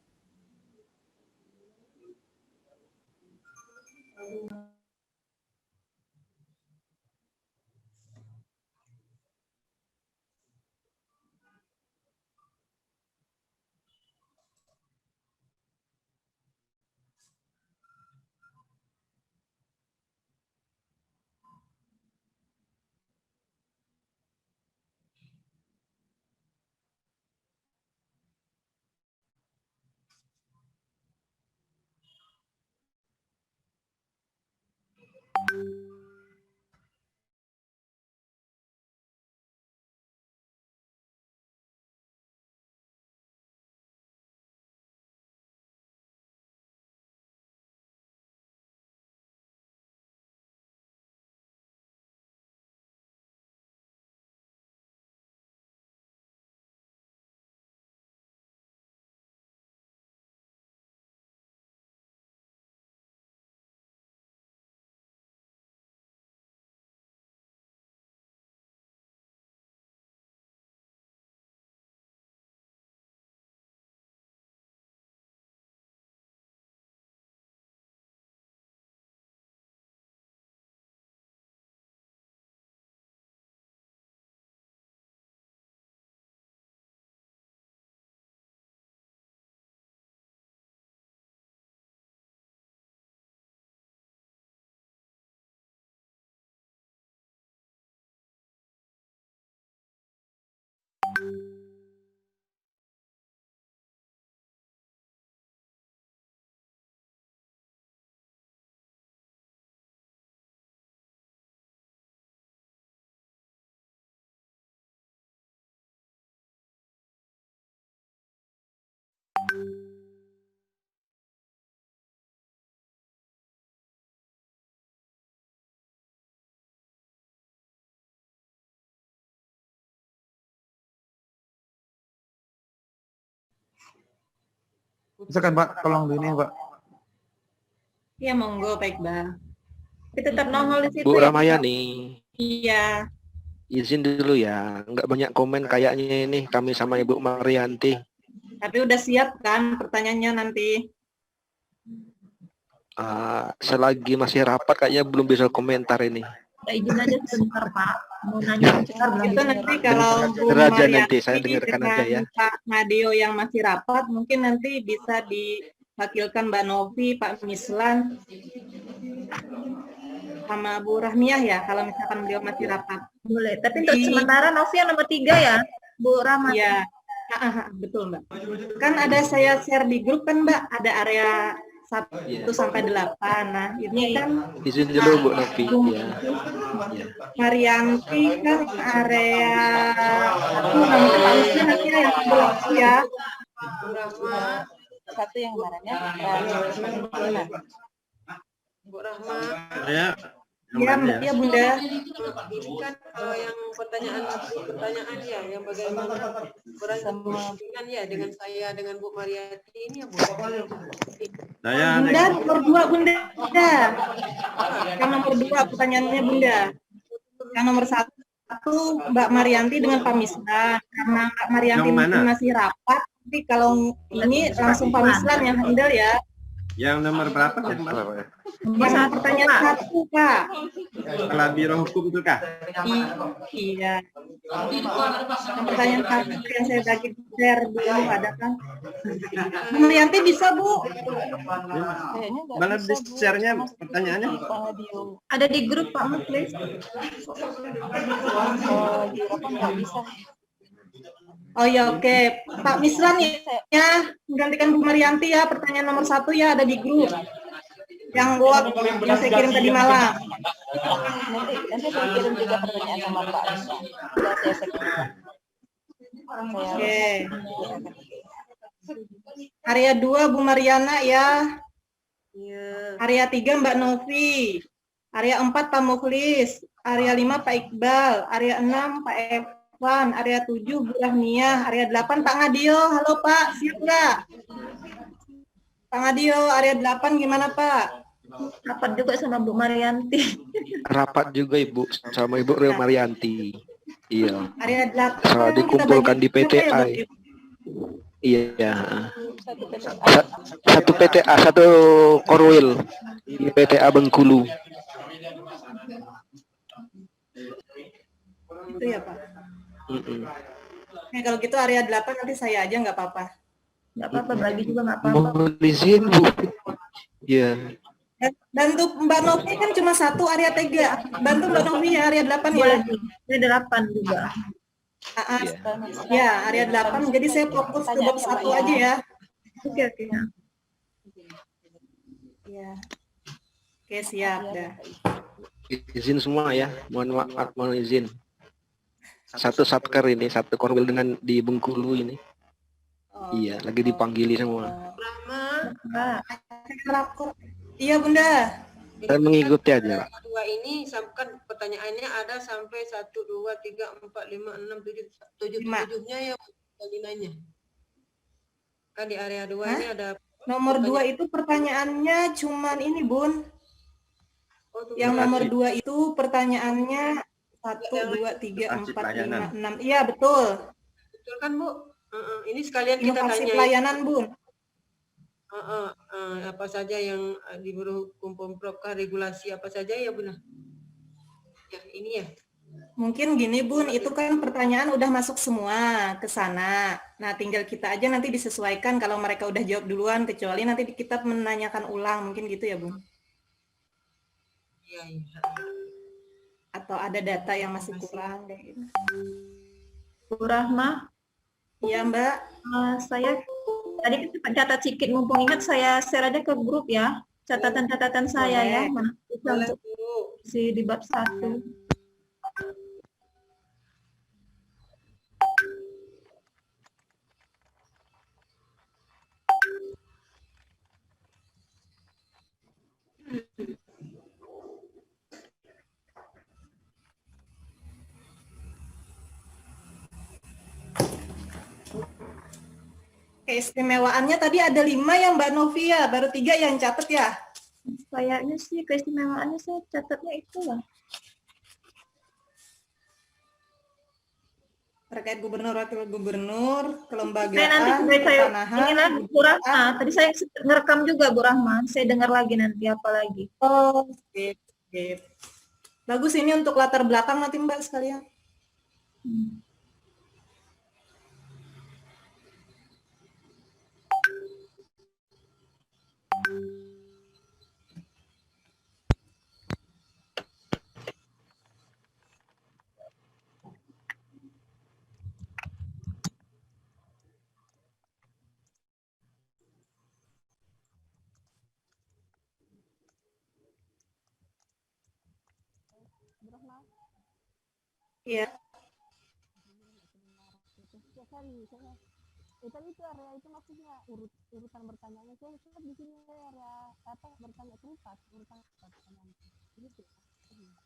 Silakan Pak, tolong di ini Pak. Iya, monggo, baik, Bang. Tapi tetap nongol di situ Bu ya. Ramayani, Iya. izin dulu ya, nggak banyak komen kayaknya ini kami sama Ibu Marianti. Tapi udah siap kan pertanyaannya nanti? Selagi masih rapat kayaknya belum bisa komentar ini. Ya, izin aja sebentar Pak, mau nanya sebentar. Itu nanti kalau Bu Dengar aja Marianti nanti, saya dengarkan dengan aja ya. Pak Madio yang masih rapat, mungkin nanti bisa diwakilkan Mbak Novi, Pak Mislan, sama Bu Rahmiah ya, kalau misalkan beliau masih rapat. Boleh, tapi untuk sementara Novi yang nomor 3 ya, Bu Rama. Iya, betul Mbak. Kan ada saya share di grup kan Mbak, ada area 1 sampai 8. Nah, ini kan Izin dulu Bu Novi ya. Marianti kan area nanti Pak Mislan nanti yang sebelah ya. Satu yang mananya? Bu Rahma. Ya. Iya Bunda. Ini kan yang pertanyaan ya, yang bagaimana berhubungan ya dengan saya dengan Bu Mariati ini ya Bu. Bunda nomor 2 Bunda. Yang nomor 2 pertanyaannya Bunda. Yang nomor 1 Mbak Marianti dengan Pak Mislan. Karena Mbak Marianti masih rapat, tapi kalau ini langsung Pak Mislan yang handle ya. Yang nomor berapa? Yang pertanyaan 1 Kak. Setelah Biro Hukum itu Kak? Iya. Yang pertanyaan 1 yang saya bagi share dulu ada kan. Bu Marianti bisa Bu? Mana di share-nya pertanyaannya? Ada di grup Pak Muflis. Oh ya oke. Pak Mislan ya menggantikan Bu Marianti ya, pertanyaan nomor 1 ya ada di grup yang saya kirim tadi malam. Nanti saya kirim juga pertanyaan sama Pak Mislan. Sudah saya kirim. Oke. Area 2 Bu Mariana ya. Area 3 Mbak Novi. Area 4 Pak Mukhlis. Area 5 Pak Iqbal. Area 6 Pak Evan. Area 7 Bu Rahmiah. Area 8 Pak Ngadio. Halo Pak, siap nggak? Pak Ngadio, area 8 gimana Pak? Rapat juga sama Bu Marianti. Rapat juga Ibu sama Ibu Marianti. Iya. Area 8 Soal dikumpulkan di PTA. Iya. Satu PTA, satu Korwil di PTA Bengkulu. Itu ya Pak. Nah, kalau gitu area 8 nanti saya aja nggak apa-apa. Nggak apa-apa, bagi juga nggak apa-apa. Mohon izin Bu. Iya. Bantu Mbak Novi kan cuma 1 area 3. Bantu Mbak Novi ya area 8 ya. Area 8 juga. Ya, area 8. Jadi saya fokus ke bab 1 aja ya. Oke. Ya. Oke, siap dah. Izin semua ya. Mohon izin. Satu satker ini, satu Korwil dengan di Bengkulu ini. Iya, lagi dipanggili semua. Iya Bunda. Saya mengikuti aja. Dua ini kan pertanyaannya ada sampai 1, 2, 3, 4, 5, 6, 7, 7-nya ya nanya. Kan di area 2 ini ada nomor 2 itu pertanyaannya cuman ini Bun. Yang nomor 2 itu pertanyaannya 1, 2, 3, 4, 5, 6. Iya betul. Betul kan Bu? Ini sekalian kita Inovasi tanya. pelayanan Bun. Apa saja yang di Biro Hukum Pemprov, regulasi apa saja ya Bun? Ya ini ya. Mungkin gini Bun, itu kan pertanyaan udah masuk semua ke sana. Nah tinggal kita aja nanti disesuaikan kalau mereka udah jawab duluan, kecuali nanti kita menanyakan ulang, mungkin gitu ya Bun. Iya. Atau ada data yang masih kurang deh. Bu Rahma. Iya Mbak. Saya tadi catat sedikit, mumpung ingat saya share aja ke grup ya. Catatan-catatan saya ya. Boleh, di bab 1. Keistimewaannya tadi ada 5 ya Mbak Novia, baru 3 yang catat ya? Kayaknya sih keistimewaannya saya catatnya itulah. Terkait gubernur, wakil gubernur, Saya nanti kelembagaan, saya kepanahan, ini lagi Bu Rahma. Tadi saya ngerekam juga Bu Rahma. Saya dengar lagi nanti apa lagi. Oh, sip, sip. Bagus ini untuk latar belakang nanti Mbak sekalian. Iya. Tadi itu area itu maksudnya urutan bertanya saya di sini area apa bertanya keempat urutan pertanyaan gitu.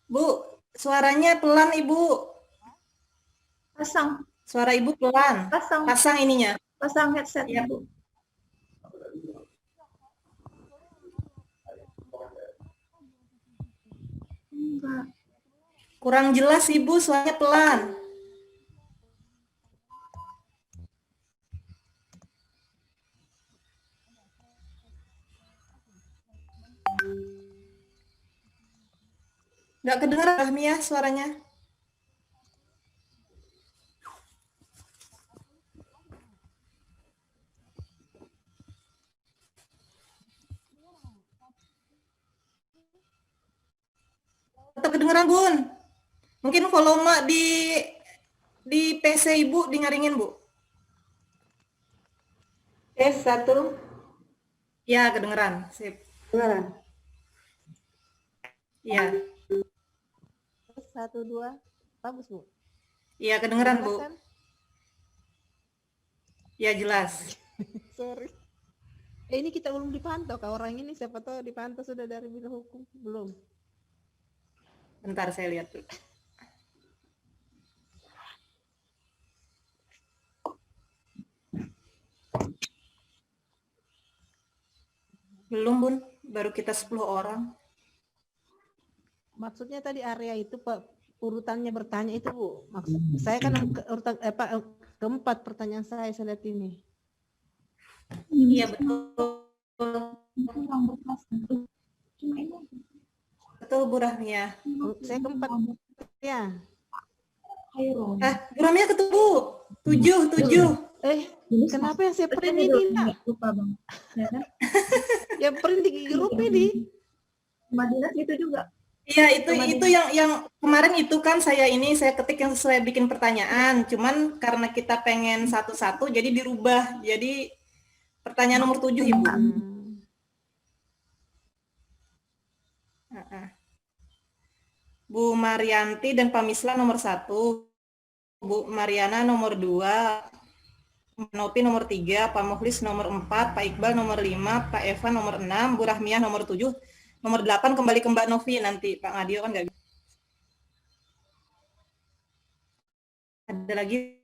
Bu, suaranya pelan Ibu. Pasang. Suara Ibu pelan. Pasang. Pasang ininya. Pasang headset Ya. Bu. Enggak. Kurang jelas Ibu, suaranya pelan. Nggak kedengeran Rahmi ya suaranya. Tetap kedengeran Bun. Mungkin volume di PC Ibu dingaringin Bu. Tes 1. Ya, kedengeran. Sip. Kedengeran. Ya. 1, 2, bagus Bu. Iya, kedengeran Bu. Kan? Ya, jelas. Sorry. Ini kita belum dipantau kak orang ini, siapa tahu dipantau sudah dari biro hukum belum. Bentar saya lihat dulu. Belum Bun, baru kita 10 orang. Maksudnya tadi area itu Pak urutannya bertanya itu Bu. Maksud saya kan urutan keempat pertanyaan saya lihat ini. Iya betul. Betul Bu Rahmia. Saya keempat ya. Bu Rahmia ketemu. 7. Kenapa yang saya print ini Nak? Lupa Bang. Ya kan? Yang print di grup ini. Madinah itu juga. Iya itu yang kemarin itu kan saya ketik yang sesuai bikin pertanyaan, cuman karena kita pengen satu-satu jadi dirubah, jadi pertanyaan nomor 7 Ibu. Bu Marianti dan Pak Misla nomor 1, Bu Mariana nomor 2, Nopi nomor 3, Pak Mukhlis nomor 4, Pak Iqbal nomor 5, Pak Evan nomor 6, Bu Rahmiah nomor 7. Nomor 8 kembali ke Mbak Novi nanti, Pak Ngadio kan nggak bisa. Ada lagi,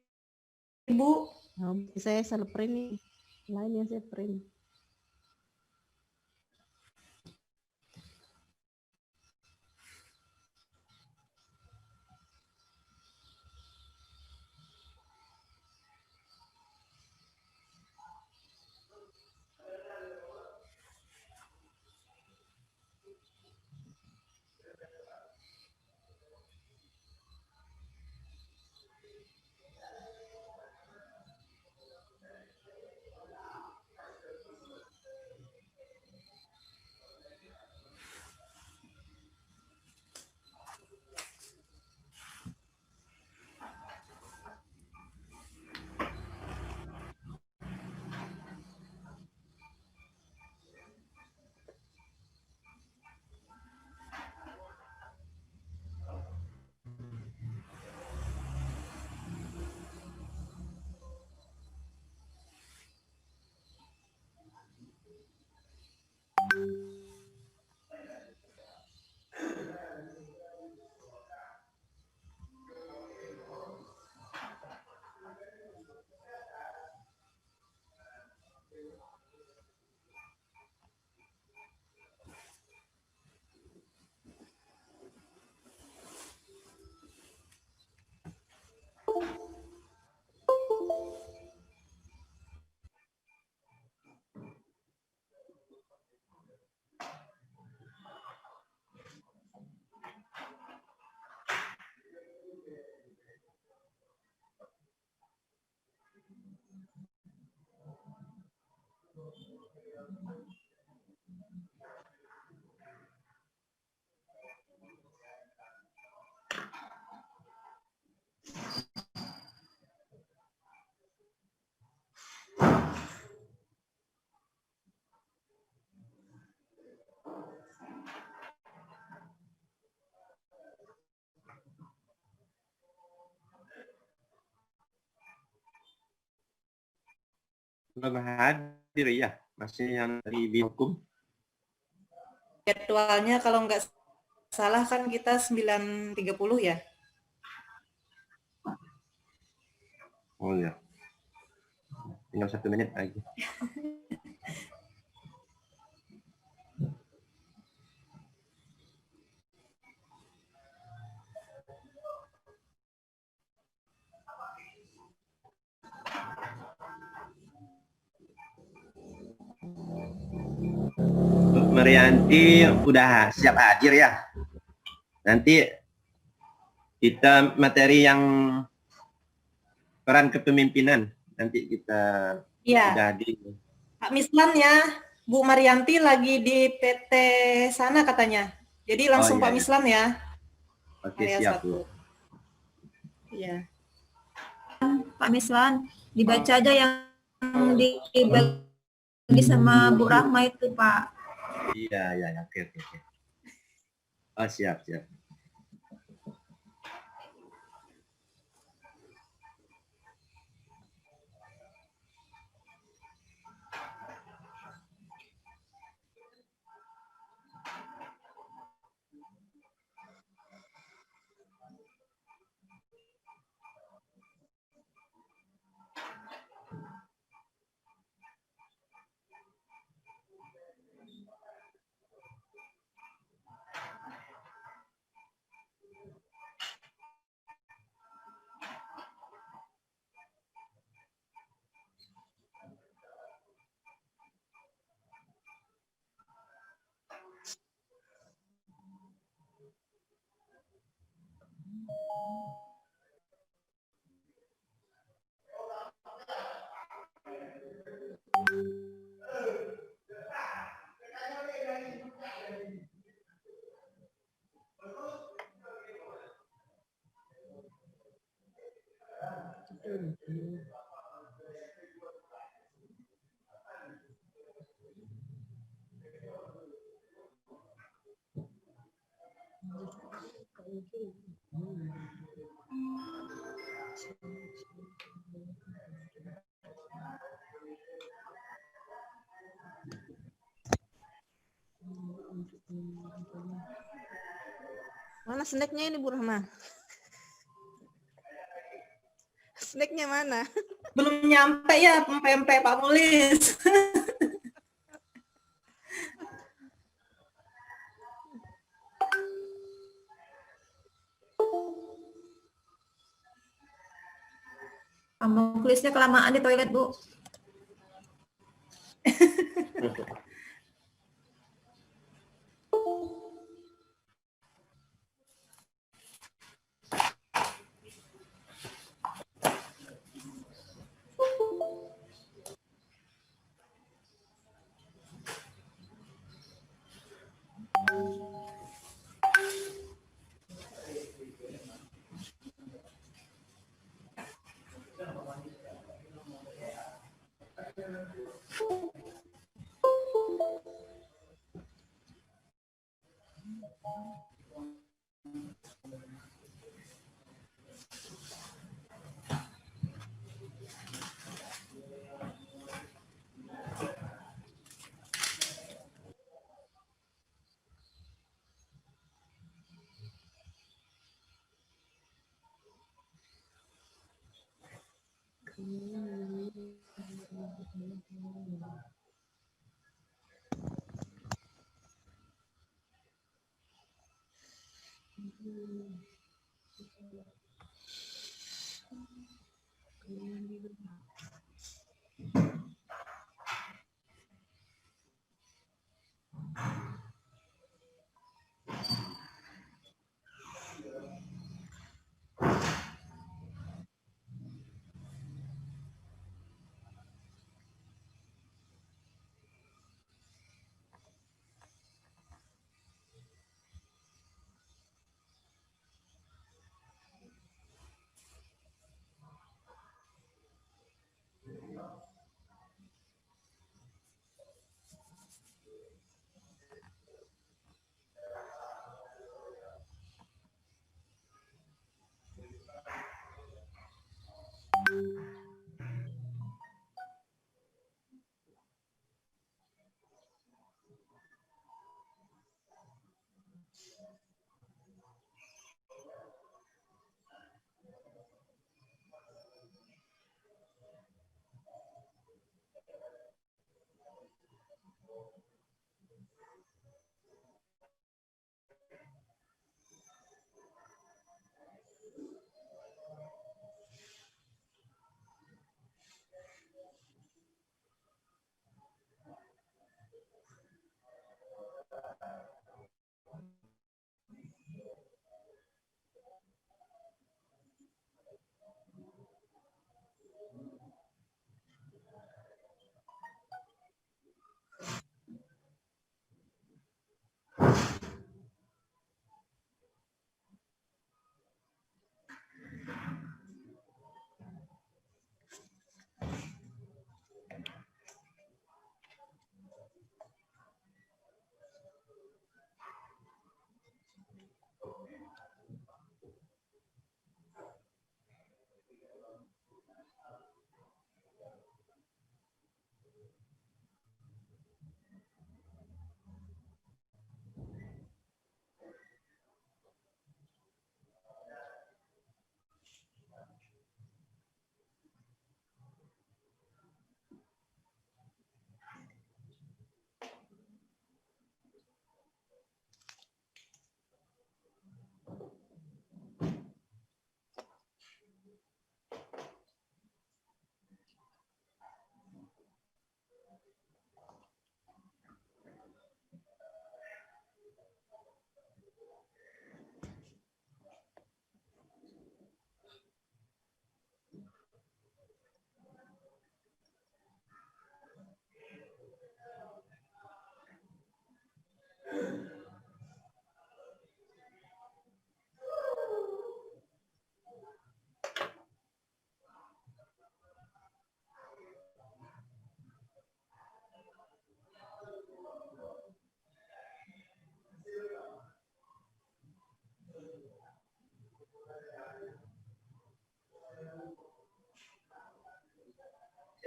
Ibu? Saya salah print nih. Lain yang saya print. belum hadir ya, masih yang dari Biro Hukum. Jadwalnya kalau nggak salah kan kita 9.30 ya. Oh ya, tinggal 1 menit lagi. Marianti udah siap hadir ya. Nanti kita materi yang peran kepemimpinan nanti kita Iya. udah hadir. Pak Mislan ya, Bu Marianti lagi di PT sana katanya. Jadi langsung iya, Pak iya. Mislan ya. Oke, Area siap 1. Bu. Iya. Pak Mislan, dibaca aja yang dibagi sama Bu Rahma itu, Pak. Iya, oke. Oh, siap. Mana snacknya ini Bu Rahma? Snacknya mana? Belum nyampe ya pempek Pak Mulis. Pamuklisnya kelamaan di toilet, Bu.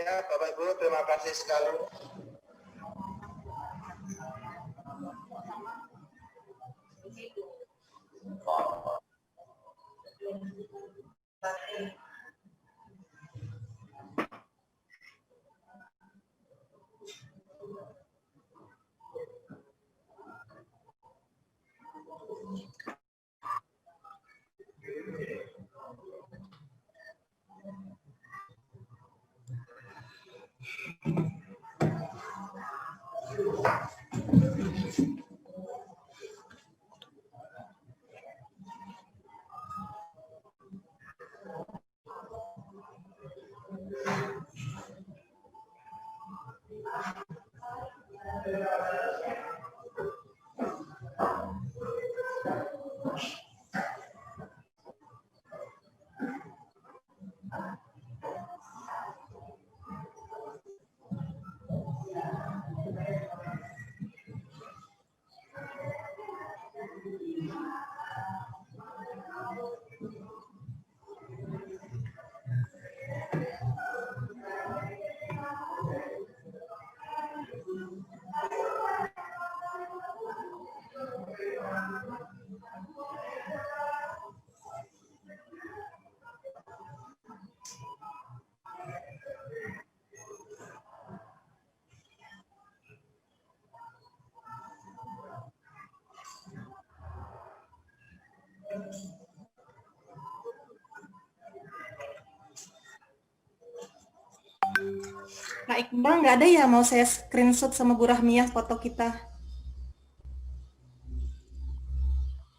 Ya, Bapak Ibu, terima kasih sekali. Kak Iqbal nggak ada ya, mau saya screenshot sama Bu Rahmiyah foto kita.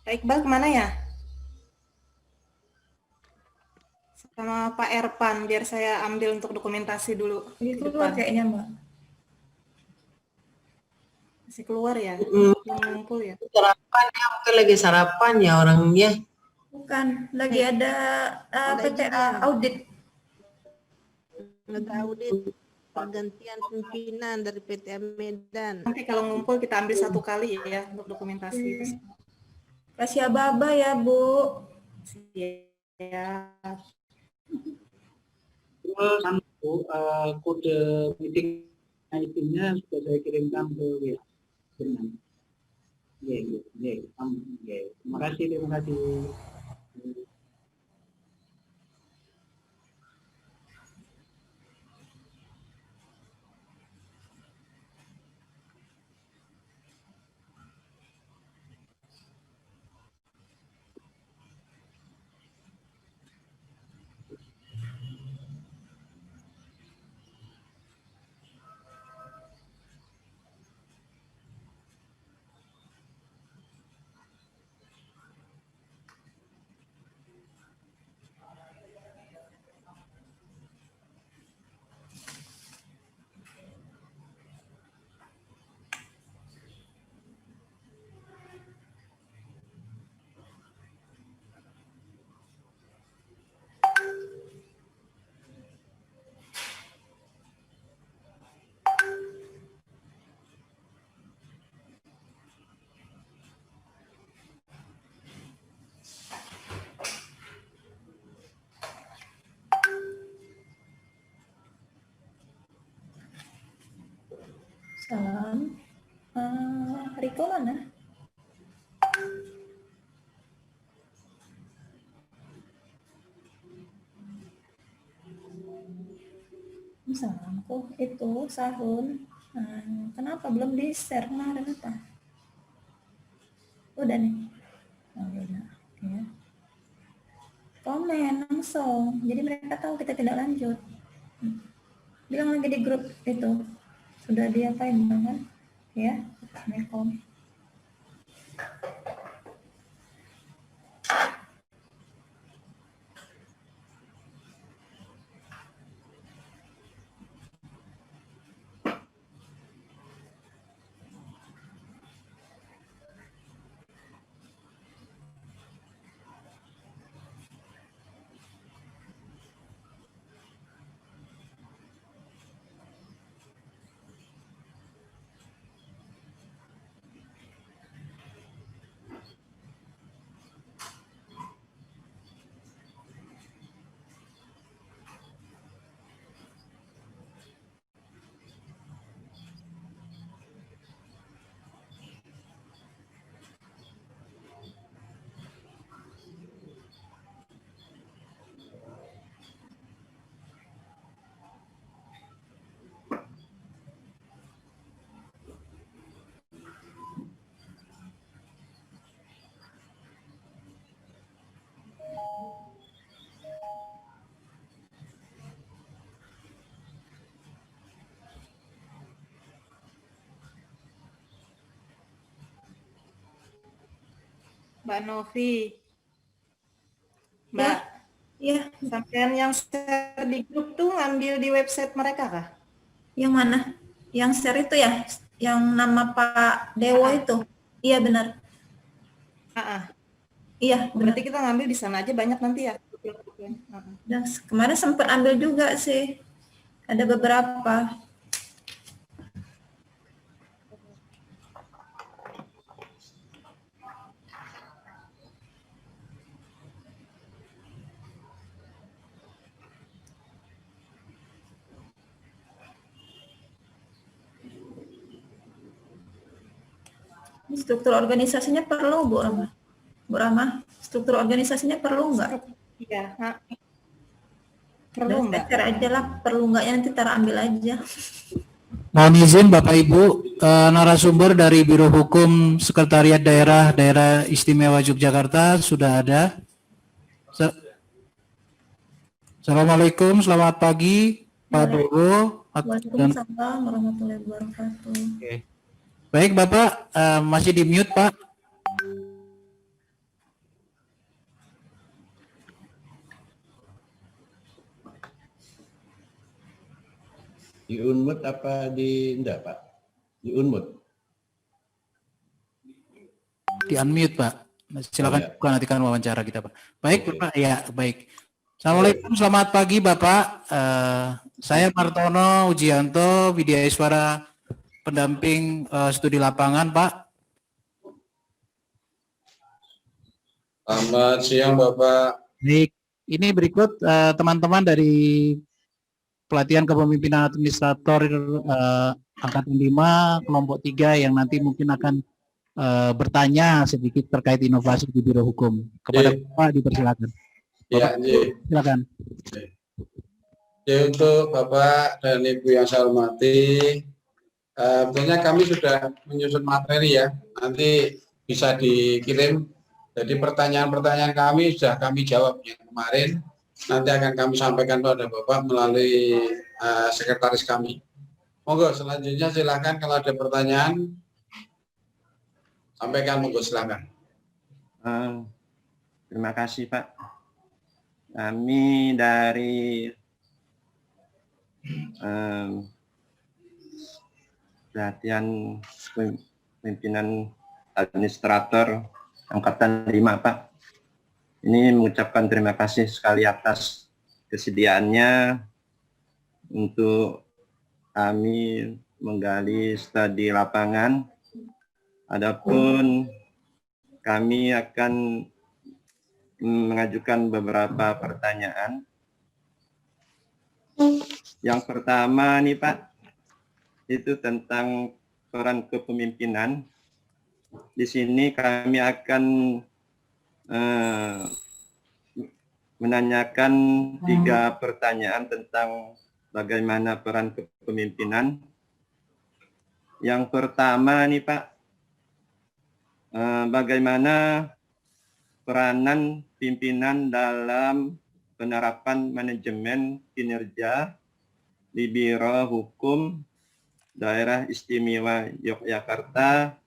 Kak Iqbal kemana ya? Sama Pak Erpan, biar saya ambil untuk dokumentasi dulu. Itu keluar kayaknya, Mbak. Masih keluar ya? Belum ngumpul ya? Sarapan ya, mungkin lagi sarapan ya orangnya. Bukan, lagi ada PTA audit. Lagi audit pergantian pimpinan dari PTA Medan. Nanti kalau ngumpul kita ambil satu kali ya untuk dokumentasi. Kasih aba-aba ya, Bu. Ya. Bu, kode meeting ID-nya sudah saya kirimkan ke WA. Terima kasih. Salam. Riko mana? Salamku itu Sahun. Kenapa belum di-share kemarin apa? Udah nih. Oh, udah. Ya. Komen langsung. Jadi mereka tahu kita tidak lanjut. Bilang lagi di grup itu. Sudah diapain kan? Ya. Assalamualaikum. Mbak Novi. Mbak, ya, sampean yang share di grup tuh ngambil di website mereka kah? Yang mana? Yang share itu ya, yang nama Pak Dewo itu. Iya benar. Iya, berarti kita ngambil di sana aja banyak nanti ya. Dan kemarin sempat ambil juga sih. Ada beberapa. Struktur organisasinya perlu, Bu Rama? Bu Rama, struktur organisasinya perlu nggak? Iya. Perlu nggak? Aja lah, perlu nggak ya nanti Tara ambil aja. Mohon izin Bapak Ibu, narasumber dari Biro Hukum Sekretariat Daerah Istimewa Yogyakarta sudah ada. Assalamualaikum, selamat pagi Pak Dewo. Waalaikumsalam warahmatullahi wabarakatuh. Oke. Baik Bapak, masih di mute Pak. Di unmute apa di enggak Pak? Di unmute. Di unmute Pak. Silakan buka nantikan wawancara kita Pak. Baik Bapak, ya baik. Assalamualaikum, selamat pagi Bapak. Saya Martono Ujianto, Widya Iswara, pendamping studi lapangan Pak. Selamat siang Bapak. Baik, ini berikut teman-teman dari pelatihan kepemimpinan administrator angkatan 5 kelompok 3 yang nanti mungkin akan bertanya sedikit terkait inovasi di Biro Hukum. Kepada Bapak dipersilakan. Ya, silakan. Ya, untuk Bapak dan Ibu yang saya hormati, tentunya kami sudah menyusun materi ya, nanti bisa dikirim. Jadi pertanyaan-pertanyaan kami sudah kami jawab yang kemarin, nanti akan kami sampaikan kepada Bapak melalui sekretaris kami. Monggo selanjutnya silakan kalau ada pertanyaan, sampaikan monggo silakan. Terima kasih Pak. Kami dari pelatihan pimpinan administrator angkatan 5 Pak. Ini mengucapkan terima kasih sekali atas kesediaannya untuk kami menggali studi lapangan. Adapun kami akan mengajukan beberapa pertanyaan. Yang pertama nih Pak, itu tentang peran kepemimpinan. Di sini kami akan menanyakan 3 pertanyaan tentang bagaimana peran kepemimpinan. Yang pertama nih Pak, bagaimana peranan pimpinan dalam penerapan manajemen kinerja di Biro Hukum Daerah Istimewa Yogyakarta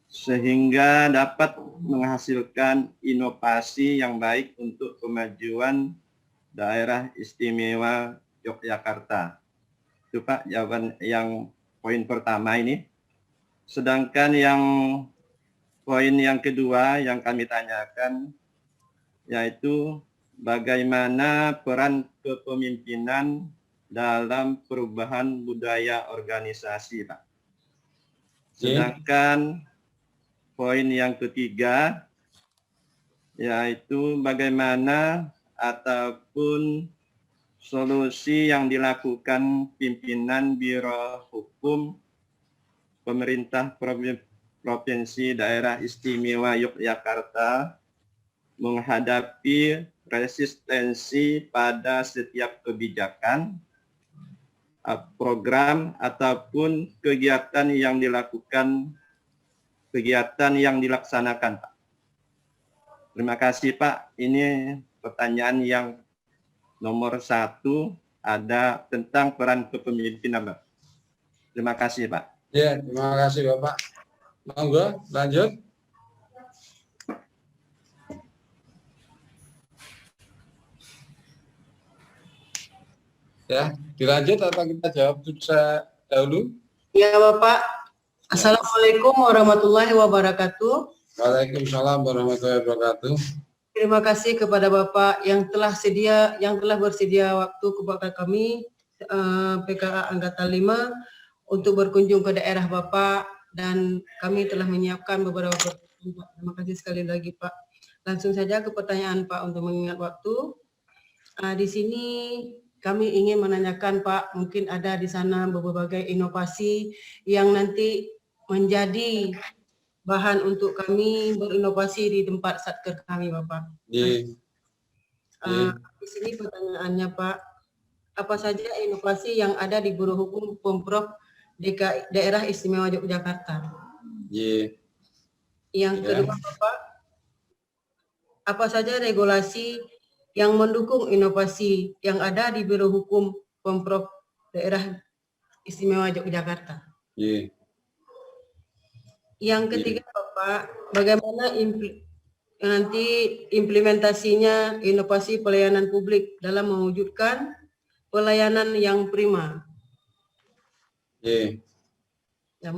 sehingga dapat menghasilkan inovasi yang baik untuk kemajuan Daerah Istimewa Yogyakarta. Itu Pak jawaban yang poin pertama ini. Sedangkan yang poin yang kedua yang kami tanyakan yaitu bagaimana peran kepemimpinan dalam perubahan budaya organisasi, Pak. Sedangkan poin yang ketiga yaitu bagaimana ataupun solusi yang dilakukan pimpinan Biro Hukum Pemerintah Provinsi Daerah Istimewa Yogyakarta menghadapi resistensi pada setiap kebijakan, program ataupun kegiatan yang dilaksanakan, Pak. Terima kasih, Pak. Ini pertanyaan yang nomor 1 ada tentang peran kepemimpinan, Pak. Terima kasih, Pak. Ya, terima kasih Bapak. Monggo, lanjut. Ya, dilanjut atau kita jawab dahulu? Ya Bapak. Assalamualaikum warahmatullahi wabarakatuh. Waalaikumsalam warahmatullahi wabarakatuh. Terima kasih kepada Bapak yang telah bersedia waktu kepada kami PKA Angkatan 5 untuk berkunjung ke daerah Bapak, dan kami telah menyiapkan beberapa pertanyaan. Terima kasih sekali lagi Pak. Langsung saja ke pertanyaan Pak untuk mengingat waktu. Di sini kami ingin menanyakan Pak, mungkin ada di sana berbagai inovasi yang nanti menjadi bahan untuk kami berinovasi di tempat satker kami Bapak. Di sini pertanyaannya Pak, apa saja inovasi yang ada di Biro Hukum Pemprov DKI Daerah Istimewa Yogyakarta? Yang kedua Bapak, apa saja regulasi yang mendukung inovasi yang ada di Biro Hukum Pemprov Daerah Istimewa Yogyakarta? Yang ketiga Bapak, bagaimana nanti implementasinya inovasi pelayanan publik dalam mewujudkan pelayanan yang prima? Ya,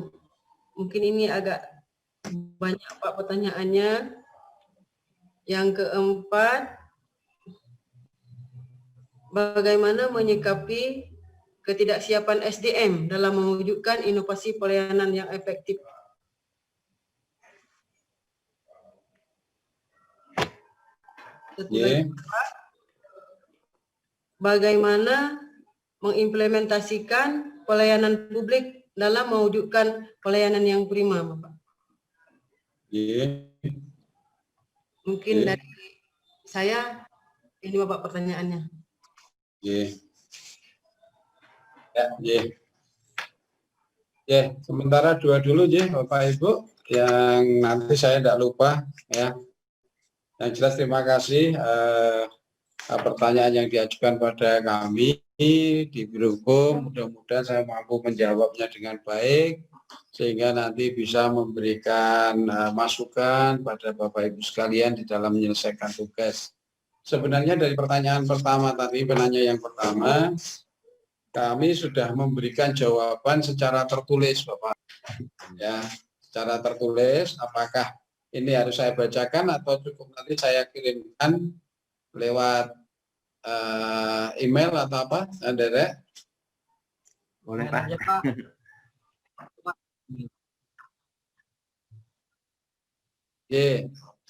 mungkin ini agak banyak Pak pertanyaannya. Yang keempat, bagaimana menyikapi ketidaksiapan SDM dalam mewujudkan inovasi pelayanan yang efektif? Bagaimana mengimplementasikan pelayanan publik dalam mewujudkan pelayanan yang prima, Bapak? Mungkin dari saya, ini Bapak pertanyaannya. Sementara dua dulu Bapak Ibu, yang nanti saya tidak lupa ya. Yang jelas terima kasih pertanyaan yang diajukan pada kami di Biro Hukum. Mudah-mudahan saya mampu menjawabnya dengan baik sehingga nanti bisa memberikan masukan pada Bapak Ibu sekalian di dalam menyelesaikan tugas. Sebenarnya dari pertanyaan pertama tadi, penanya yang pertama, kami sudah memberikan jawaban secara tertulis Bapak. Ya, secara tertulis, apakah ini harus saya bacakan atau cukup nanti saya kirimkan lewat email atau apa, Derek? Boleh Pak.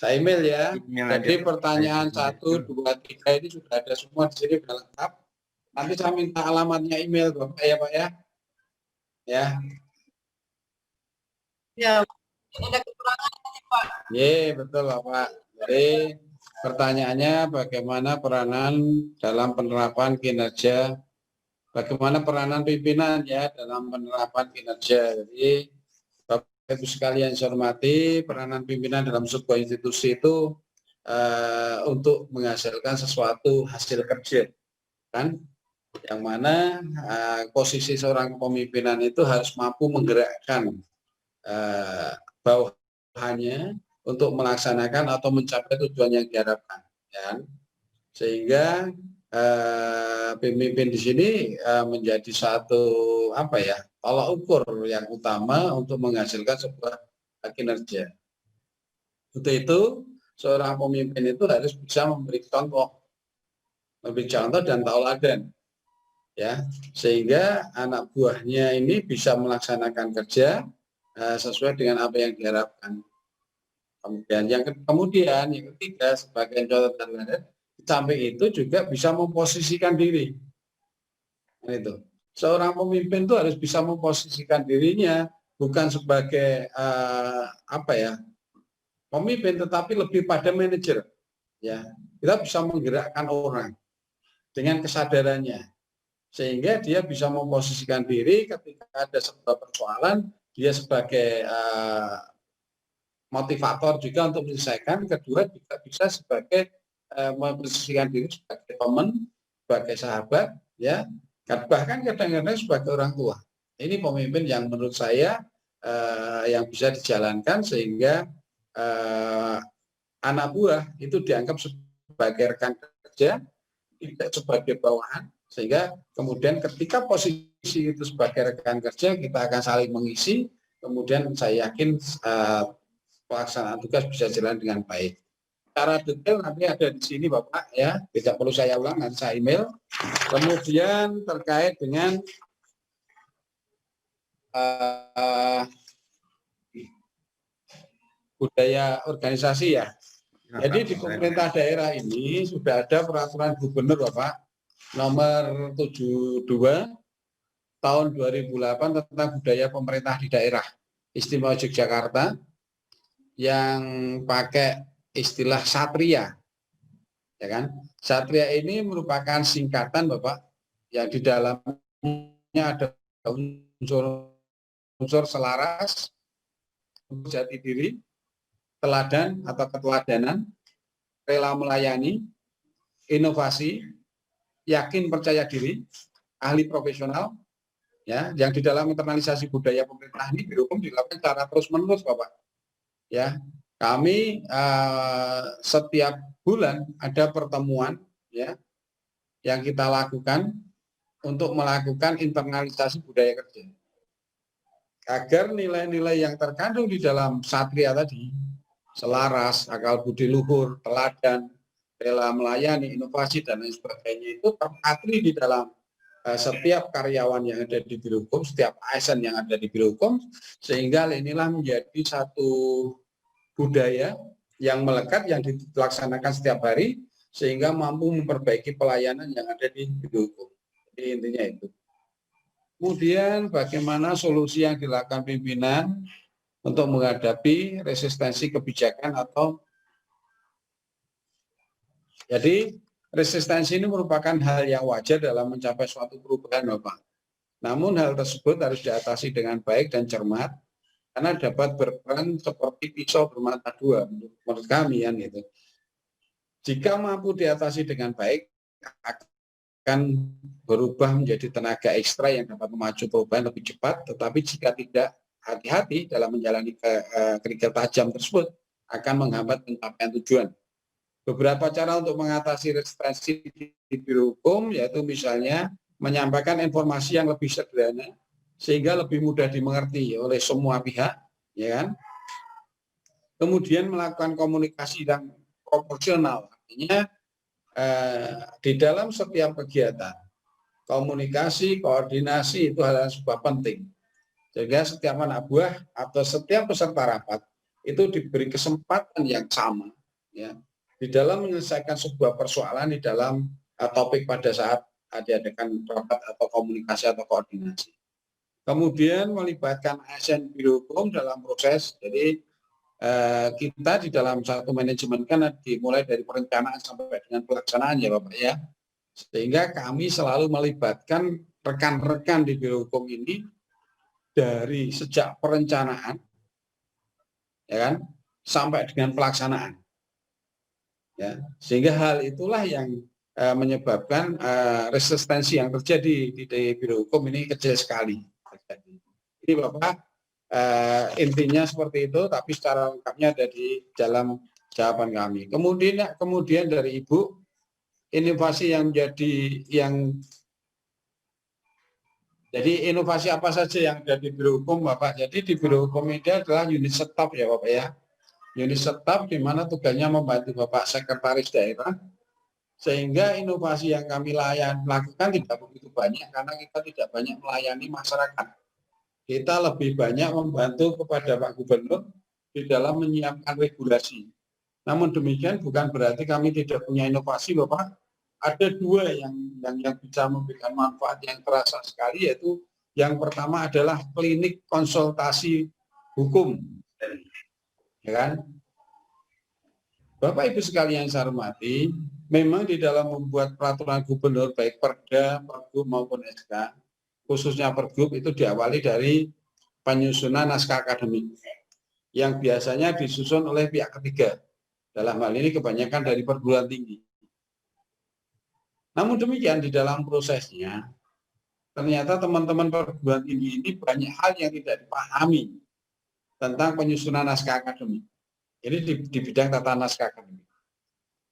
Saya email ya. Jadi pertanyaan 1, 2, 3 ini sudah ada semua di sini, sudah lengkap. Nanti saya minta alamatnya email Bapak ya Pak ya. Ya, ada kekurangan nanti Pak. Betul Bapak. Jadi pertanyaannya bagaimana peranan dalam penerapan kinerja, bagaimana peranan pimpinan ya dalam penerapan kinerja. Jadi Bapak Ibu sekalian saya hormati, peranan pimpinan dalam sebuah institusi itu untuk menghasilkan sesuatu hasil kerja, kan? Yang mana posisi seorang pemimpinan itu harus mampu menggerakkan bawahannya untuk melaksanakan atau mencapai tujuan yang diharapkan, ya. Sehingga pemimpin di sini menjadi satu tolak ukur yang utama untuk menghasilkan sebuah kinerja. Untuk itu seorang pemimpin itu harus bisa memberi contoh dan tauladan, ya, sehingga anak buahnya ini bisa melaksanakan kerja sesuai dengan apa yang diharapkan. Yang ketiga sebagai contoh dan sampai itu juga bisa memposisikan diri. Nah, itu seorang pemimpin itu harus bisa memposisikan dirinya bukan sebagai pemimpin, tetapi lebih pada manajer. Ya, kita bisa menggerakkan orang dengan kesadarannya, sehingga dia bisa memposisikan diri ketika ada sebuah persoalan, dia sebagai motivator juga untuk menyelesaikan. Kedua juga bisa sebagai memposisikan diri sebagai teman, sebagai sahabat, ya, bahkan kadang-kadang sebagai orang tua. Ini pemimpin yang menurut saya yang bisa dijalankan sehingga anak buah itu dianggap sebagai rekan kerja, tidak sebagai bawahan, Sehingga kemudian ketika posisi itu sebagai rekan kerja, kita akan saling mengisi, kemudian saya yakin pelaksanaan tugas bisa jalan dengan baik. Secara detail nanti ada di sini Bapak ya, tidak perlu saya ulang, nanti saya email. Kemudian terkait dengan budaya organisasi ya. Jadi di pemerintah daerah ini sudah ada peraturan gubernur Bapak nomor 72 tahun 2008 tentang budaya pemerintah di daerah Istimewa Yogyakarta yang pakai istilah satria. Ya kan? Satria ini merupakan singkatan Bapak yang di dalamnya ada unsur selaras, jati diri, teladan atau keteladanan, rela melayani, inovasi, yakin percaya diri, ahli profesional, ya, yang di dalam internalisasi budaya pemerintah ini Biro Hukum dilakukan secara terus-menerus, Bapak. Ya, kami setiap bulan ada pertemuan, ya, yang kita lakukan untuk melakukan internalisasi budaya kerja. Agar nilai-nilai yang terkandung di dalam satria tadi, selaras, akal budi luhur, teladan, rela melayani, inovasi, dan lain sebagainya itu terpatri di dalam setiap karyawan yang ada di Biro Hukum, setiap ASN yang ada di Biro Hukum, sehingga inilah menjadi satu budaya yang melekat, yang dilaksanakan setiap hari, sehingga mampu memperbaiki pelayanan yang ada di Biro Hukum. Jadi intinya itu. Kemudian bagaimana solusi yang dilakukan pimpinan untuk menghadapi resistensi kebijakan atau jadi resistensi ini merupakan hal yang wajar dalam mencapai suatu perubahan Bapak. Namun hal tersebut harus diatasi dengan baik dan cermat karena dapat berperan seperti pisau bermata dua menurut kami kan gitu. Jika mampu diatasi dengan baik akan berubah menjadi tenaga ekstra yang dapat memacu perubahan lebih cepat, tetapi jika tidak hati-hati dalam menjalani kerikil tajam tersebut akan menghambat pencapaian tujuan. Beberapa cara untuk mengatasi resistensi di Biro Hukum yaitu misalnya menyampaikan informasi yang lebih sederhana sehingga lebih mudah dimengerti oleh semua pihak, ya kan? Kemudian melakukan komunikasi yang proporsional, artinya di dalam setiap kegiatan komunikasi, koordinasi itu hal yang sebuah penting. Sehingga setiap anak buah atau setiap peserta rapat itu diberi kesempatan yang sama, ya, di dalam menyelesaikan sebuah persoalan di dalam topik pada saat diadakan rapat atau komunikasi atau koordinasi. Kemudian melibatkan ASN Biro Hukum dalam proses, jadi kita di dalam satu manajemen kan dimulai dari perencanaan sampai dengan pelaksanaan ya Bapak ya. Sehingga kami selalu melibatkan rekan-rekan di Biro Hukum ini dari sejak perencanaan, ya kan, sampai dengan pelaksanaan. Ya, sehingga hal itulah yang menyebabkan resistensi yang terjadi di Biro Hukum ini kecil sekali. Jadi Bapak, intinya seperti itu, tapi secara lengkapnya ada di dalam jawaban kami. Kemudian dari Ibu, inovasi yang jadi inovasi apa saja yang ada di Biro Hukum Bapak? Jadi di Biro Hukum ini adalah unit staf ya Bapak ya. Unit staf di mana tugasnya membantu Bapak Sekretaris Daerah, sehingga inovasi yang kami lakukan tidak begitu banyak karena kita tidak banyak melayani masyarakat. Kita lebih banyak membantu kepada Pak Gubernur di dalam menyiapkan regulasi. Namun demikian bukan berarti kami tidak punya inovasi Bapak. Ada dua yang bisa memberikan manfaat yang terasa sekali, yaitu yang pertama adalah klinik konsultasi hukum. Ya kan? Bapak Ibu sekalian yang saya hormati, memang di dalam membuat peraturan gubernur baik Perda, Pergub maupun SK, khususnya Pergub itu diawali dari penyusunan naskah akademik yang biasanya disusun oleh pihak ketiga. Dalam hal ini kebanyakan dari perguruan tinggi. Namun demikian di dalam prosesnya, ternyata teman-teman perguruan tinggi ini banyak hal yang tidak dipahami tentang penyusunan naskah akademik. Ini di bidang tata naskah akademik.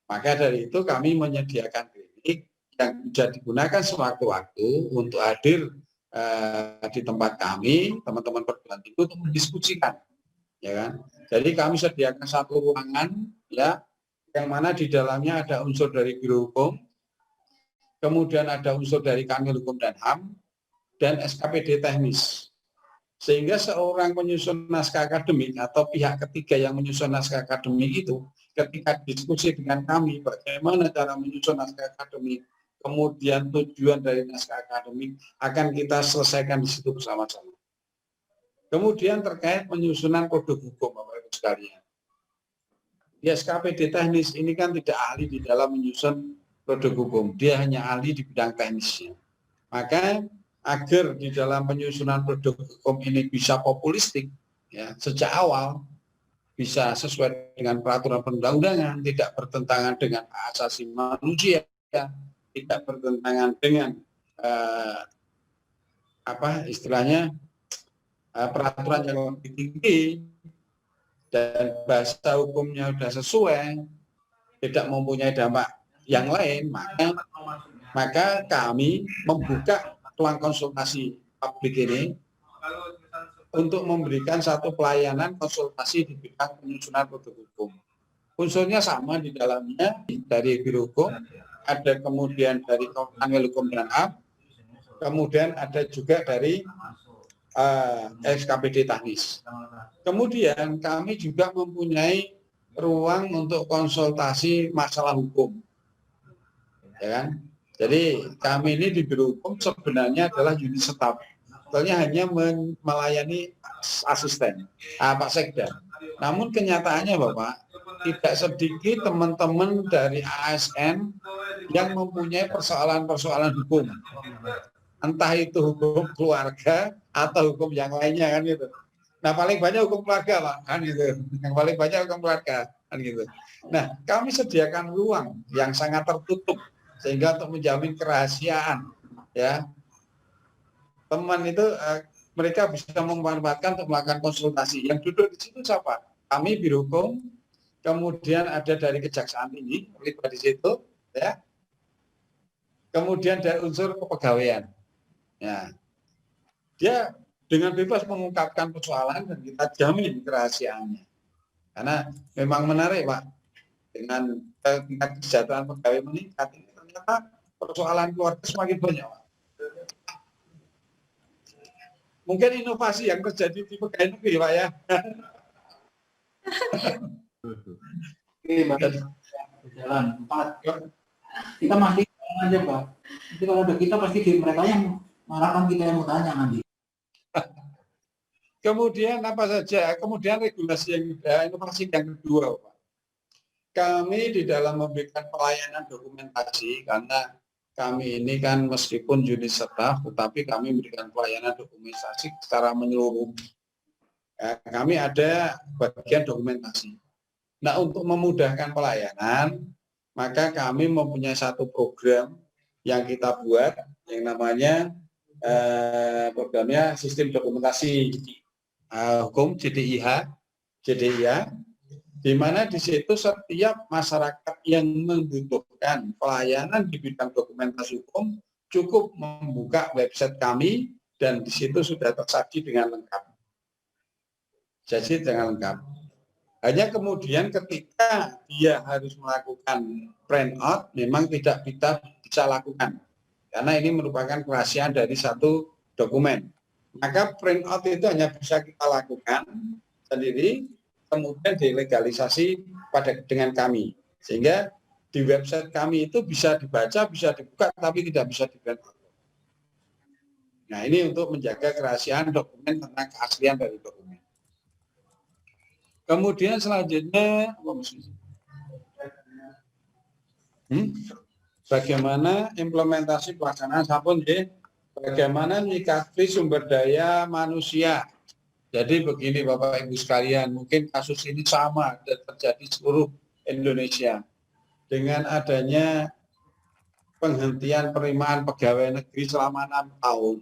Maka dari itu kami menyediakan klinik yang bisa digunakan sewaktu-waktu untuk hadir di tempat kami, teman-teman perguruan tinggi untuk mendiskusikan, ya kan? Jadi kami sediakan satu ruangan, ya, yang mana di dalamnya ada unsur dari Biro Hukum, kemudian ada unsur dari Kanwil Hukum dan HAM, dan SKPD teknis. Sehingga seorang penyusun naskah akademik atau pihak ketiga yang menyusun naskah akademik itu, ketika diskusi dengan kami bagaimana cara menyusun naskah akademik, kemudian tujuan dari naskah akademik akan kita selesaikan di situ bersama-sama. Kemudian terkait penyusunan produk hukum, Bapak Ibu sekalian. Di SKPD teknis ini kan tidak ahli di dalam menyusun produk hukum, dia hanya ahli di bidang teknisnya. Maka agar di dalam penyusunan produk hukum ini bisa populistik, ya, sejak awal bisa sesuai dengan peraturan perundang-undangan, tidak bertentangan dengan hak asasi manusia, ya, tidak bertentangan dengan peraturan yang lebih tinggi, dan bahasa hukumnya sudah sesuai, tidak mempunyai dampak yang lain, maka kami membuka ruang konsultasi publik ini untuk memberikan satu pelayanan konsultasi di bidang penyusunan produk hukum. Unsurnya sama di dalamnya, dari Biro Hukum, ada kemudian dari Kanwil Hukum dan HAM, kemudian ada juga dari SKPD teknis. Kemudian kami juga mempunyai ruang untuk konsultasi masalah hukum, ya kan? Jadi kami ini di Biro Hukum sebenarnya adalah unit staf, sebetulnya hanya melayani asisten, Pak Sekda. Namun kenyataannya Bapak, tidak sedikit teman-teman dari ASN yang mempunyai persoalan-persoalan hukum, entah itu hukum keluarga atau hukum yang lainnya, kan gitu. Nah paling banyak hukum keluarga Pak, kan gitu. Yang paling banyak hukum keluarga, kan gitu. Nah kami sediakan ruang yang sangat tertutup sehingga untuk menjamin kerahasiaan, ya, teman itu mereka bisa memanfaatkan untuk melakukan konsultasi. Yang duduk di situ siapa? Kami Biro Hukum, kemudian ada dari Kejaksaan Tinggi terlibat di situ, ya, kemudian dari unsur kepegawaian, ya, dia dengan bebas mengungkapkan persoalan dan kita jamin kerahasiaannya. Karena memang menarik Pak, dengan tingkat kesejahteraan pegawai meningkat, ini ternyata persoalan keluarga semakin banyak Pak. Mungkin inovasi yang terjadi di pegawai negeri Pak, ya. Oke, Pak. Jalan 4. Kita masih aja Pak. Nanti kalau ada kita pasti mereka yang marahkan kita yang mau tanya nanti. Kemudian apa saja? Kemudian regulasi yang inovasi yang kedua, Pak. Kami di dalam memberikan pelayanan dokumentasi, karena kami ini kan meskipun unit staf, tetapi kami memberikan pelayanan dokumentasi secara menyeluruh. Kami ada bagian dokumentasi. Nah, untuk memudahkan pelayanan, maka kami mempunyai satu program yang kita buat, yang namanya programnya Sistem Dokumentasi Hukum JDIH, di mana di situ setiap masyarakat yang membutuhkan pelayanan di bidang dokumentasi hukum cukup membuka website kami dan di situ sudah tersaji dengan lengkap. Jadi dengan lengkap. Hanya kemudian ketika dia harus melakukan print out, memang tidak bisa lakukan karena ini merupakan kerahasiaan dari satu dokumen. Maka print out itu hanya bisa kita lakukan sendiri, kemudian dilegalisasi dengan kami. Sehingga di website kami itu bisa dibaca, bisa dibuka, tapi tidak bisa di-print out. Nah ini untuk menjaga kerahasiaan dokumen tentang keaslian dari dokumen. Kemudian selanjutnya, bagaimana implementasi pelaksanaan sampun bagaimana menyikapi sumber daya manusia. Jadi begini Bapak Ibu sekalian, mungkin kasus ini sama dan terjadi seluruh Indonesia. Dengan adanya penghentian penerimaan pegawai negeri selama 6 tahun,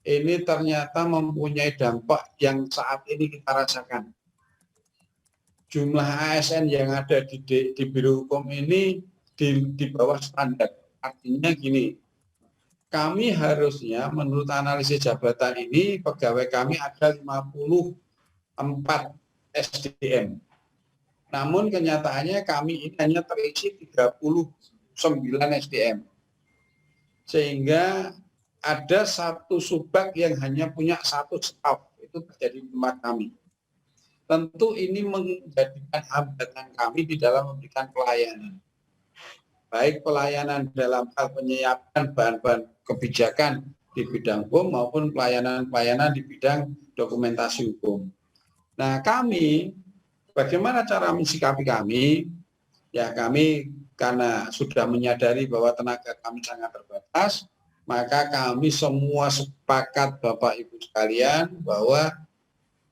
ini ternyata mempunyai dampak yang saat ini kita rasakan. Jumlah ASN yang ada di Biro Hukum ini di bawah standar. Artinya gini, kami harusnya menurut analisis jabatan ini pegawai kami ada 54 SDM. Namun kenyataannya kami ini hanya terisi 39 SDM. Sehingga ada satu subak yang hanya punya satu staf. Itu terjadi di tempat kami. Tentu ini menjadikan hambatan kami di dalam memberikan pelayanan. Baik pelayanan dalam hal penyiapan bahan-bahan kebijakan di bidang hukum maupun pelayanan-pelayanan di bidang dokumentasi hukum. Nah, kami, bagaimana cara mensikapi kami? Ya, kami karena sudah menyadari bahwa tenaga kami sangat terbatas, maka kami semua sepakat Bapak Ibu sekalian bahwa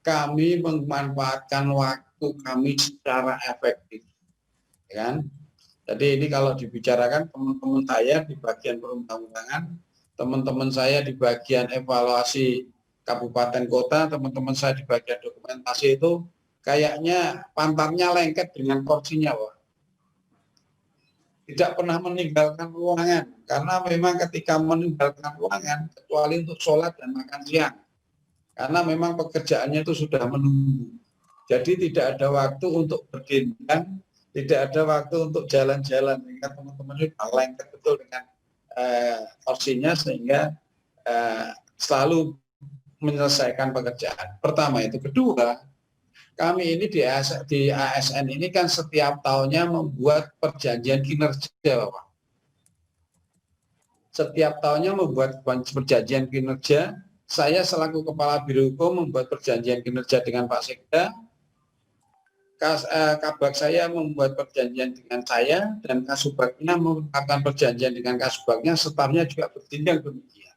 kami memanfaatkan waktu kami secara efektif. Ya kan? Jadi ini kalau dibicarakan teman-teman saya di bagian perundang-undangan, teman-teman saya di bagian evaluasi kabupaten kota, teman-teman saya di bagian dokumentasi itu kayaknya pantatnya lengket dengan porsinya, Pak. Tidak pernah meninggalkan ruangan, karena memang ketika meninggalkan ruangan, kecuali untuk sholat dan makan siang, karena memang pekerjaannya itu sudah menunggu. Jadi tidak ada waktu untuk berdendang, tidak ada waktu untuk jalan-jalan, sehingga teman-teman itu lengket betul dengan porsinya, sehingga selalu menyelesaikan pekerjaan. Pertama itu. Kedua, kami ini di ASN ini kan setiap tahunnya membuat perjanjian kinerja, Bapak. Setiap tahunnya membuat perjanjian kinerja. Saya selaku Kepala Biro Hukum membuat perjanjian kinerja dengan Pak Sekda. Kabak saya membuat perjanjian dengan saya, dan Kasubagnya melakukan perjanjian dengan Kasubagnya, stafnya juga bertindak demikian.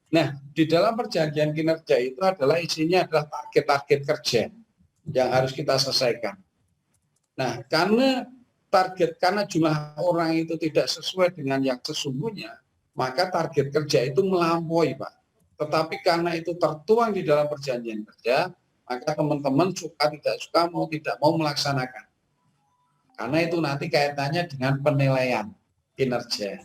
Nah, di dalam perjanjian kinerja itu adalah isinya adalah target-target kerja yang harus kita selesaikan. Nah, karena jumlah orang itu tidak sesuai dengan yang sesungguhnya, maka target kerja itu melampaui, Pak. Tetapi karena itu tertuang di dalam perjanjian kerja, maka teman-teman suka tidak suka, mau tidak mau melaksanakan. Karena itu nanti kaitannya dengan penilaian kinerja.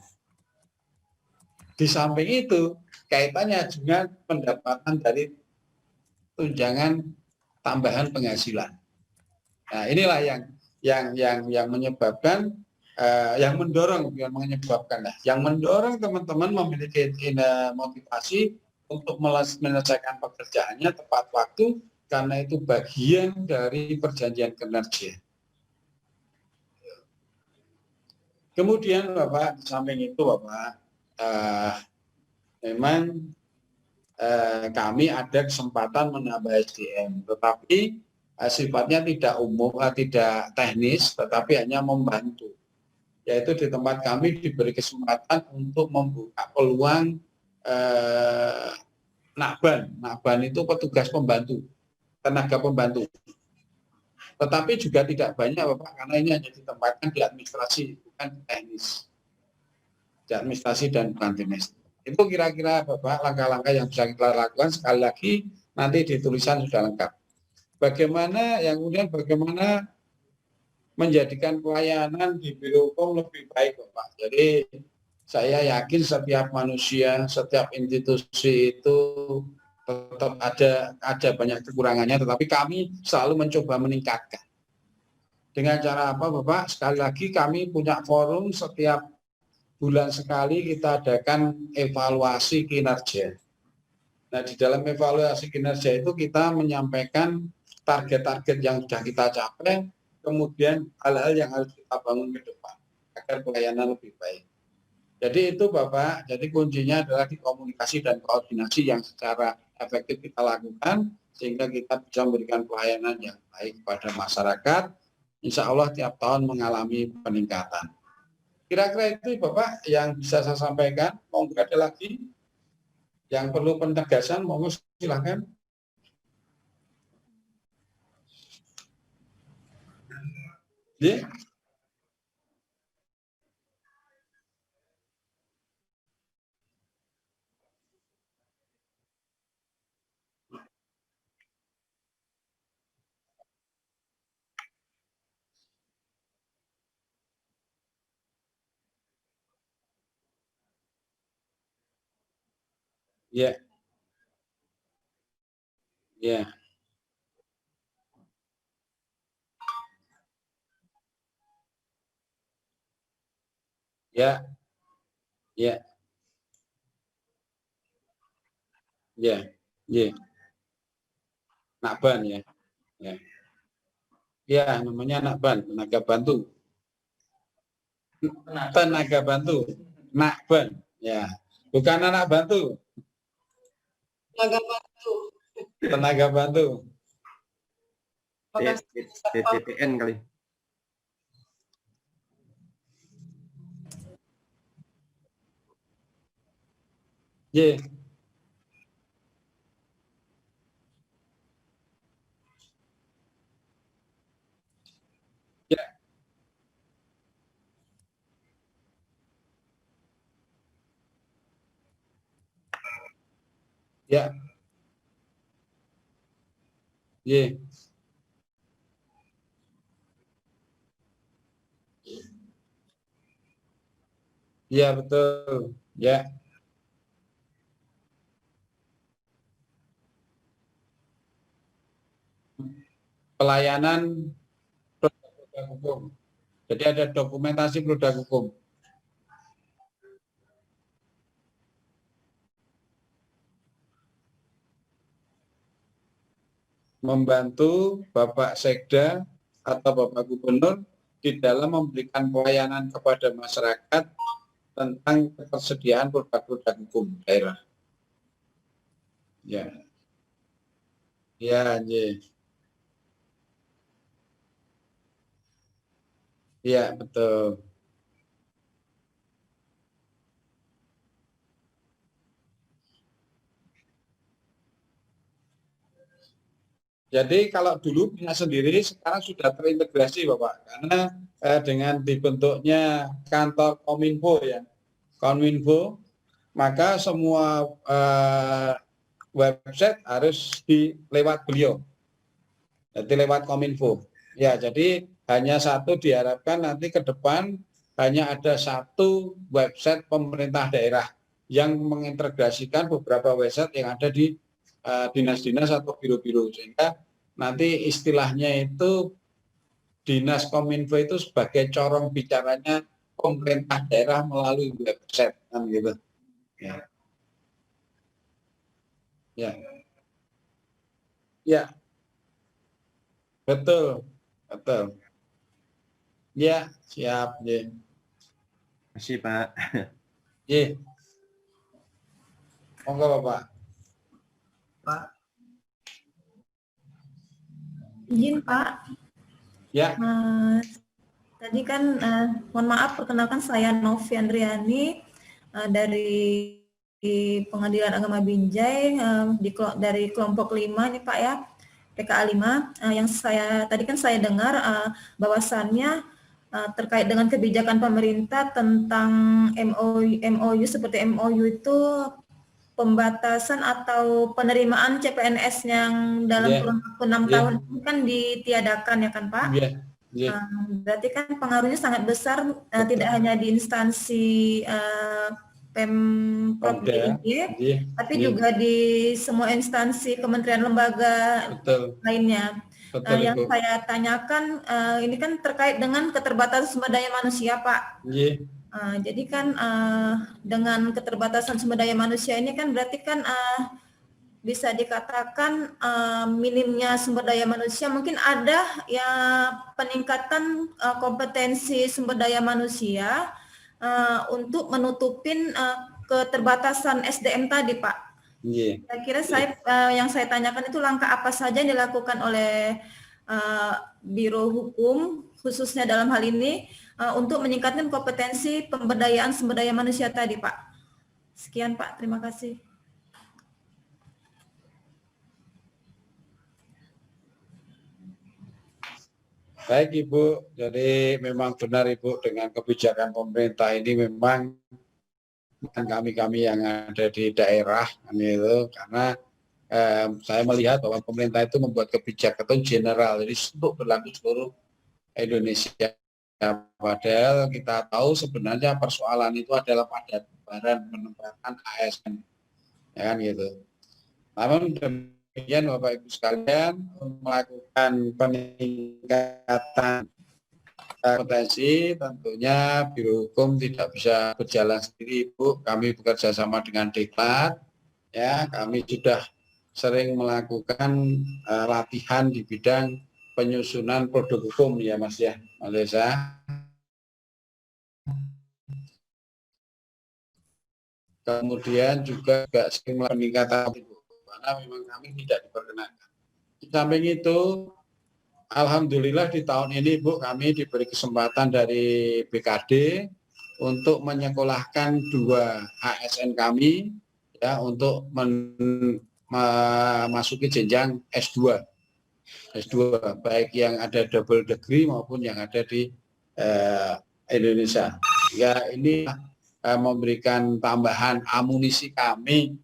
Di samping itu, kaitannya dengan pendapatan dari tunjangan tambahan penghasilan. Nah, inilah yang menyebabkan, yang mendorong, bukan menyebabkan, yang mendorong teman-teman memiliki motivasi untuk menyelesaikan pekerjaannya tepat waktu, karena itu bagian dari perjanjian kinerja. Kemudian Bapak, di samping itu Bapak, memang kami ada kesempatan menambah SDM, tetapi sifatnya tidak umum, tidak teknis, tetapi hanya membantu. Yaitu di tempat kami diberi kesempatan untuk membuka peluang nakban. Nakban itu petugas pembantu, tenaga pembantu. Tetapi juga tidak banyak Bapak, karena ini hanya ditempatkan di administrasi, bukan di teknis. Di administrasi dan bukan teknis. Itu kira-kira Bapak langkah-langkah yang bisa kita lakukan. Sekali lagi nanti di tulisan sudah lengkap. Bagaimana menjadikan pelayanan di Biro Hukum lebih baik Bapak. Jadi saya yakin setiap manusia, setiap institusi itu tetap ada banyak kekurangannya, tetapi kami selalu mencoba meningkatkan. Dengan cara apa Bapak? Sekali lagi kami punya forum setiap bulan sekali kita adakan evaluasi kinerja. Nah, di dalam evaluasi kinerja itu kita menyampaikan target-target yang sudah kita capai, kemudian hal-hal yang harus kita bangun ke depan agar pelayanan lebih baik. Jadi itu Bapak, jadi kuncinya adalah di komunikasi dan koordinasi yang secara efektif kita lakukan, sehingga kita bisa memberikan pelayanan yang baik kepada masyarakat. Insya Allah tiap tahun mengalami peningkatan. Kira-kira itu Bapak yang bisa saya sampaikan. Monggo ada lagi yang perlu penegasan, monggo silakan. Ya. Ya. Ya. Ya. Ya. Ya. Ya. Nakban ya. Ya. Ya, namanya nakban, tenaga bantu. Tenaga bantu. Nakban. Ya. Bukan anak bantu. Tenaga bantu. Tenaga bantu. TTN kali. Ya. Ya. Ya. Ya. Ya, betul. Ya. Pelayanan produk hukum. Jadi ada dokumentasi produk hukum. Membantu Bapak Sekda atau Bapak Gubernur di dalam memberikan pelayanan kepada masyarakat tentang ketersediaan produk-produk hukum daerah. Ya. Ya, ya. Ya, betul. Jadi kalau dulu punya sendiri, sekarang sudah terintegrasi Bapak, karena dengan dibentuknya kantor Kominfo ya, Kominfo, maka semua website harus lewat beliau, jadi lewat Kominfo. Ya, jadi hanya satu diharapkan nanti ke depan hanya ada satu website pemerintah daerah yang mengintegrasikan beberapa website yang ada di dinas-dinas atau biro-biro, sehingga nanti istilahnya itu dinas Kominfo itu sebagai corong bicaranya pemerintah daerah melalui website kan gitu. Ya. Ya. Ya. Betul. Betul. Ya, siap, ya. Masih Pak. Ya. Monggo Bapak. Pak. Izin Pak. Ya. Tadi kan, mohon maaf, perkenalkan saya Novi Andriani dari Pengadilan Agama Binjai dari kelompok 5 nih Pak ya, PKA 5. Yang tadi kan saya dengar bahwasannya terkait dengan kebijakan pemerintah tentang MOU seperti MOU itu pembatasan atau penerimaan CPNS yang dalam kurun waktu 6 tahun ini kan ditiadakan ya kan Pak? Berarti kan pengaruhnya sangat besar, tidak hanya di instansi Pemprov DIY, tapi juga di semua instansi kementerian lembaga lainnya. Yang saya tanyakan ini kan terkait dengan keterbatasan sumber daya manusia Pak. Jadi kan dengan keterbatasan sumber daya manusia ini kan berarti kan bisa dikatakan minimnya sumber daya manusia, mungkin ada ya peningkatan kompetensi sumber daya manusia untuk menutupin keterbatasan SDM tadi Pak. Saya kira yang saya tanyakan itu langkah apa saja yang dilakukan oleh Biro Hukum khususnya dalam hal ini untuk meningkatkan kompetensi pemberdayaan sumber daya manusia tadi Pak. Sekian Pak, terima kasih. Baik Ibu, jadi memang benar Ibu, dengan kebijakan pemerintah ini memang kami yang ada di daerah itu, karena saya melihat bahwa pemerintah itu membuat kebijakan general, jadi untuk berlaku seluruh Indonesia. Padahal kita tahu sebenarnya persoalan itu adalah pada penempatan ASN. ya kan gitu. Namun demikian Bapak Ibu sekalian, melakukan peningkatan kompetensi tentunya Biro Hukum tidak bisa berjalan sendiri, Ibu. Kami bekerja sama dengan Diklat, ya. Kami sudah sering melakukan latihan di bidang penyusunan produk hukum, ya Mas ya, Mas Desa. Kemudian juga sering melakukan peningkatan, karena memang kami tidak diperkenankan. Di samping itu, alhamdulillah di tahun ini Bu, kami diberi kesempatan dari BKD untuk menyekolahkan 2 ASN kami, ya, untuk memasuki jenjang S2. S2 baik yang ada double degree maupun yang ada di Indonesia. Ya, ini memberikan tambahan amunisi kami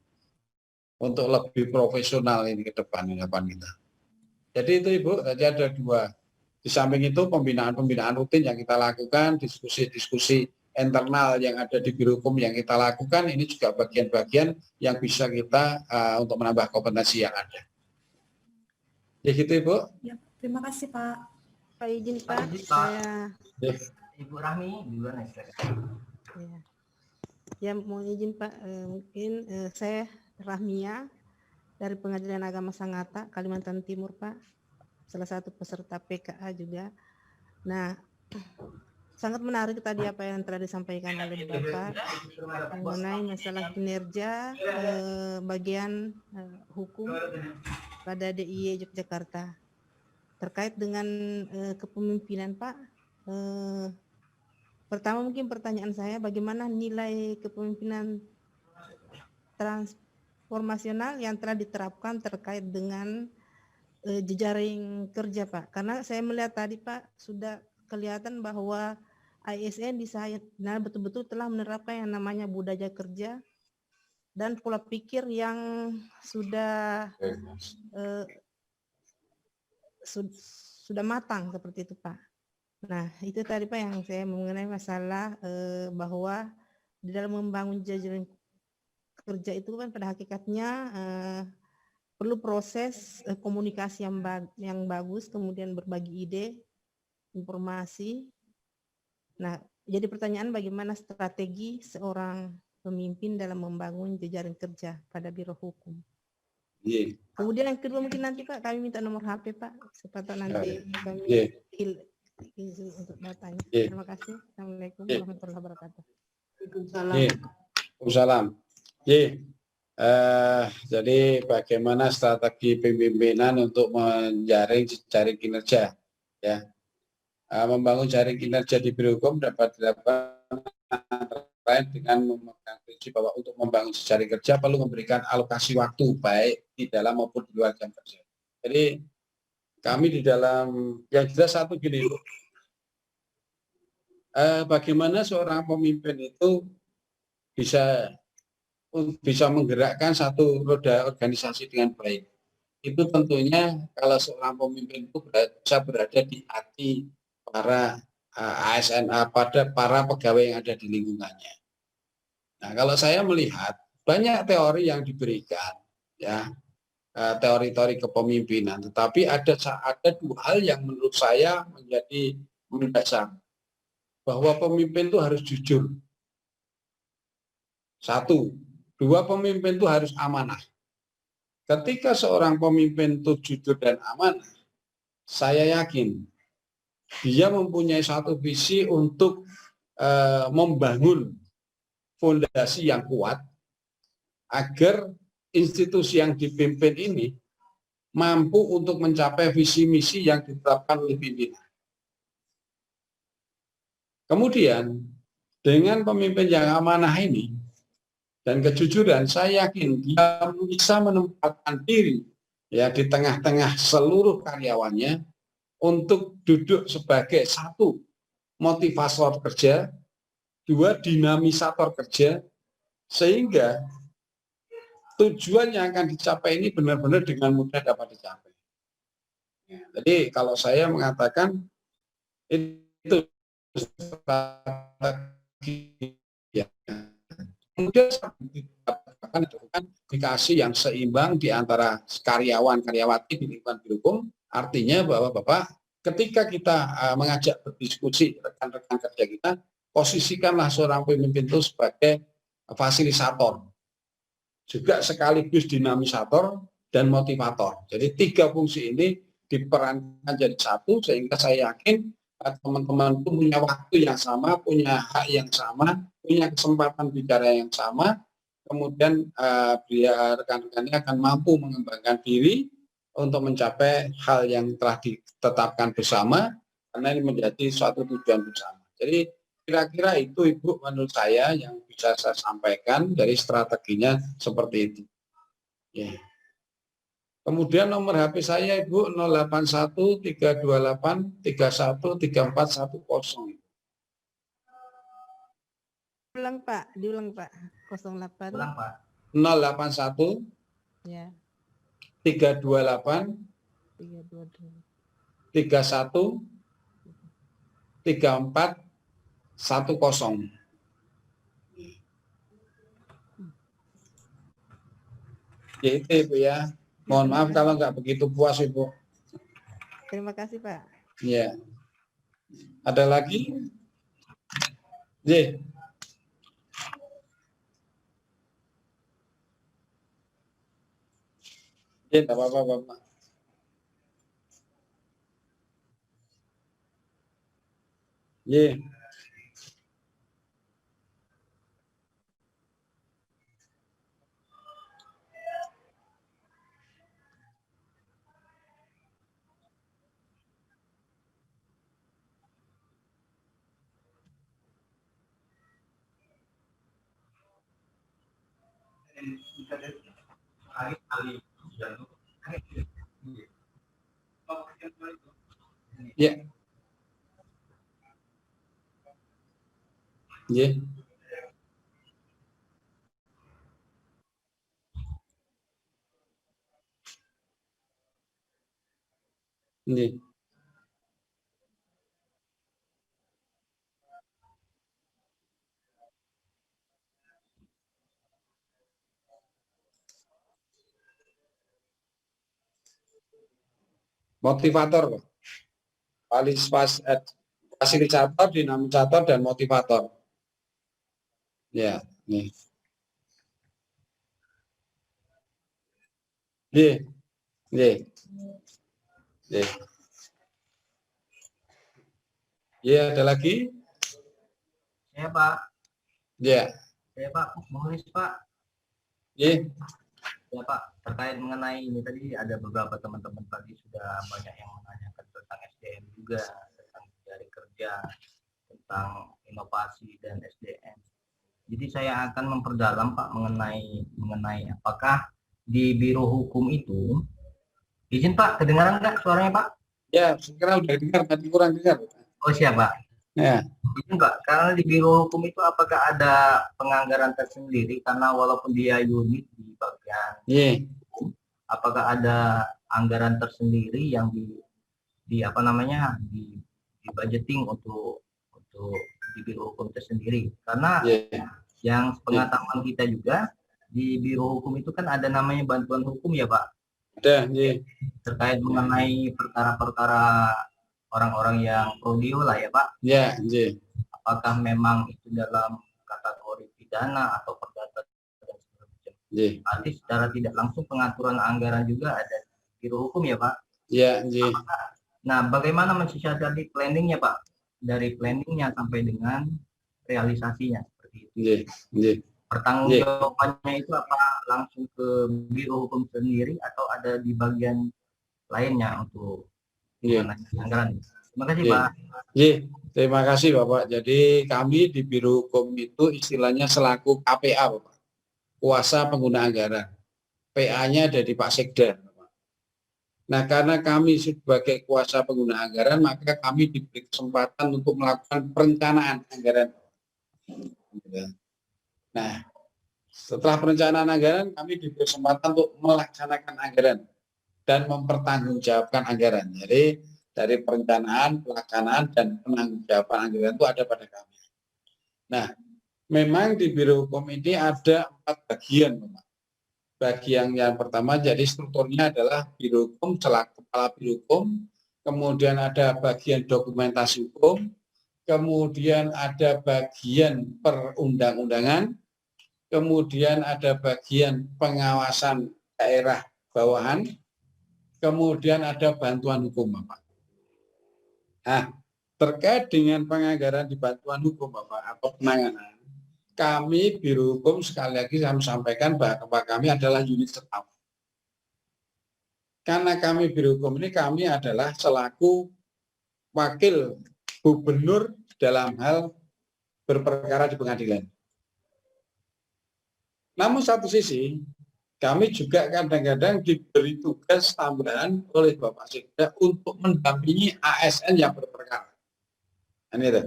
untuk lebih profesional ini ke depan kita. Jadi itu Ibu, tadi ada 2. Di samping itu pembinaan rutin yang kita lakukan, diskusi-diskusi internal yang ada di Biro Hukum yang kita lakukan, ini juga bagian-bagian yang bisa kita untuk menambah kompetensi yang ada. Ya gitu Ibu. Ya, terima kasih Pak. Pak izin Pak, saya Ibu Rahmi duluan ya. Ya, mohon izin Pak, mungkin saya Rahmia dari Pengadilan Agama Sangatta, Kalimantan Timur Pak, salah satu peserta PKA juga. Nah, sangat menarik tadi apa yang telah disampaikan oleh Bapak mengenai masalah kinerja bagian hukum pada DIY Yogyakarta. Terkait dengan kepemimpinan Pak, pertama mungkin pertanyaan saya, bagaimana nilai kepemimpinan transformasional yang telah diterapkan terkait dengan jejaring kerja Pak? Karena saya melihat tadi Pak sudah kelihatan bahwa ASN di sana betul-betul telah menerapkan yang namanya budaya kerja dan pola pikir yang sudah sudah matang seperti itu Pak. Nah, itu tadi Pak yang saya mengenai masalah bahwa di dalam membangun jejaring kerja itu kan pada hakikatnya perlu proses komunikasi yang bagus, kemudian berbagi ide, informasi. Nah, jadi pertanyaan bagaimana strategi seorang pemimpin dalam membangun jejaring kerja pada Biro Hukum. Kemudian yang kedua mungkin nanti Pak kami minta nomor HP Pak, supaya nanti kami untuk datanya. Terima kasih. Assalamualaikum warahmatullahi wabarakatuh. Waalaikumsalam. Jadi bagaimana strategi pemimpinan untuk menjaring jejaring kinerja, ya. Membangun jaring kinerja di Biro Hukum dapat dilakukan terkait dengan memegang prinsip bahwa untuk membangun jejaring kerja perlu memberikan alokasi waktu baik di dalam maupun di luar jam kerja. Jadi kami di dalam yang jelas satu gini, bagaimana seorang pemimpin itu bisa menggerakkan satu roda organisasi dengan baik. Itu tentunya kalau seorang pemimpin itu bisa berada di hati para ASN, pada para pegawai yang ada di lingkungannya. Nah, kalau saya melihat banyak teori yang diberikan, ya, teori-teori kepemimpinan, tetapi ada 2 hal yang menurut saya menjadi mendasar, bahwa pemimpin itu harus jujur. 1, 2, pemimpin itu harus amanah. Ketika seorang pemimpin itu jujur dan amanah, saya yakin dia mempunyai satu visi untuk membangun fondasi yang kuat agar institusi yang dipimpin ini mampu untuk mencapai visi misi yang ditetapkan oleh pimpinan. Kemudian dengan pemimpin yang amanah ini dan kejujuran, saya yakin dia bisa menempatkan diri ya di tengah-tengah seluruh karyawannya untuk duduk sebagai 1, motivator kerja, 2, dinamisator kerja, sehingga tujuan yang akan dicapai ini benar-benar dengan mudah dapat dicapai. Jadi kalau saya mengatakan itu strategi, ya. Kemudian dilakukan komunikasi yang seimbang di antara karyawan-karyawati di lingkungan biro hukum. Artinya bahwa Bapak, ketika kita mengajak berdiskusi rekan-rekan kerja kita, posisikanlah seorang pemimpin itu sebagai fasilitator, juga sekaligus dinamisator dan motivator. Jadi 3 fungsi ini diperankan jadi satu, sehingga saya yakin teman-teman itu punya waktu yang sama, punya hak yang sama, punya kesempatan bicara yang sama, kemudian biar rekan-rekannya akan mampu mengembangkan diri untuk mencapai hal yang telah ditetapkan bersama, karena ini menjadi suatu tujuan bersama. Jadi kira-kira itu Ibu menurut saya yang bisa saya sampaikan dari strateginya seperti itu. Ya. Kemudian nomor HP saya Ibu 081 328 31 3410. Ulang Pak, diulang Pak. 08. Ulang Pak. 081 Ya. 328 31 34 10. Ya itu Ibu ya. Mohon maaf kalau nggak begitu puas Ibu. Terima kasih Pak. Ya. Ada lagi? Ya. Ya, tidak apa-apa Bapak. Ya. Ya. Ya. Ya. Motivator, Pak. Fasilitator, dinamisator, dan motivator. Ya, nih. Nih. Nih. Nih. Ya, ada lagi? Saya Pak. Ya. Saya Pak, mohon Pak. Ya. Ya Pak, terkait mengenai ini tadi ada beberapa teman-teman tadi sudah banyak yang menanyakan tentang SDM juga, tentang mencari kerja, tentang inovasi dan SDM. Jadi saya akan memperdalam Pak mengenai apakah di Biro Hukum itu, izin Pak, kedengaran nggak suaranya Pak? Ya, sekarang udah dengar, tapi kurang dengar. Oh siap Pak. Ya. Izin Pak, karena di Biro Hukum itu apakah ada penganggaran tersendiri, karena walaupun dia unit di bagian, apakah ada anggaran tersendiri yang di apa namanya di budgeting untuk di Biro Hukum tersendiri? Karena yang pengetahuan kita juga di Biro Hukum itu kan ada namanya bantuan hukum ya Pak. Ada, terkait mengenai perkara-perkara orang-orang yang prodeo lah ya Pak. Ya, apakah memang itu dalam kategori pidana atau perdata dan sebagainya. Berarti secara tidak langsung pengaturan anggaran juga ada di Biro Hukum ya Pak. Ya, Nah, bagaimana mensiasati planningnya Pak? Dari planningnya sampai dengan realisasinya seperti itu. Pertanggungjawabannya itu apa langsung ke Biro Hukum sendiri atau ada di bagian lainnya untuk anggaran? Terima kasih Pak. Terima kasih Bapak. Jadi kami di Biro Hukum itu istilahnya selaku KPA Bapak, kuasa pengguna anggaran. PA-nya ada di Pak Sekda. Nah, karena kami sebagai kuasa pengguna anggaran, maka kami diberi kesempatan untuk melakukan perencanaan anggaran. Nah, setelah perencanaan anggaran, kami diberi kesempatan untuk melaksanakan anggaran dan mempertanggungjawabkan anggaran. Jadi, dari perencanaan, pelaksanaan, dan penanggung-jawaban anggaran itu ada pada kami. Nah, memang di Biro Hukum ini ada 4 bagian, Bapak. bagian yang pertama, jadi strukturnya adalah Biro Hukum selaku Kepala Biro Hukum, kemudian ada bagian dokumentasi hukum, kemudian ada bagian perundang-undangan, kemudian ada bagian pengawasan daerah bawahan, kemudian ada bantuan hukum, Bapak. Nah, terkait dengan penganggaran di bantuan hukum, Bapak, atau penanganan, kami Biro Hukum sekali lagi saya sampaikan bahwa kami adalah unit staff. Karena kami Biro Hukum ini kami adalah selaku wakil gubernur dalam hal berperkara di pengadilan. Namun satu sisi, kami juga kadang-kadang diberi tugas tambahan oleh Bapak Sekda untuk mendampingi ASN yang berperkara. Ini itu.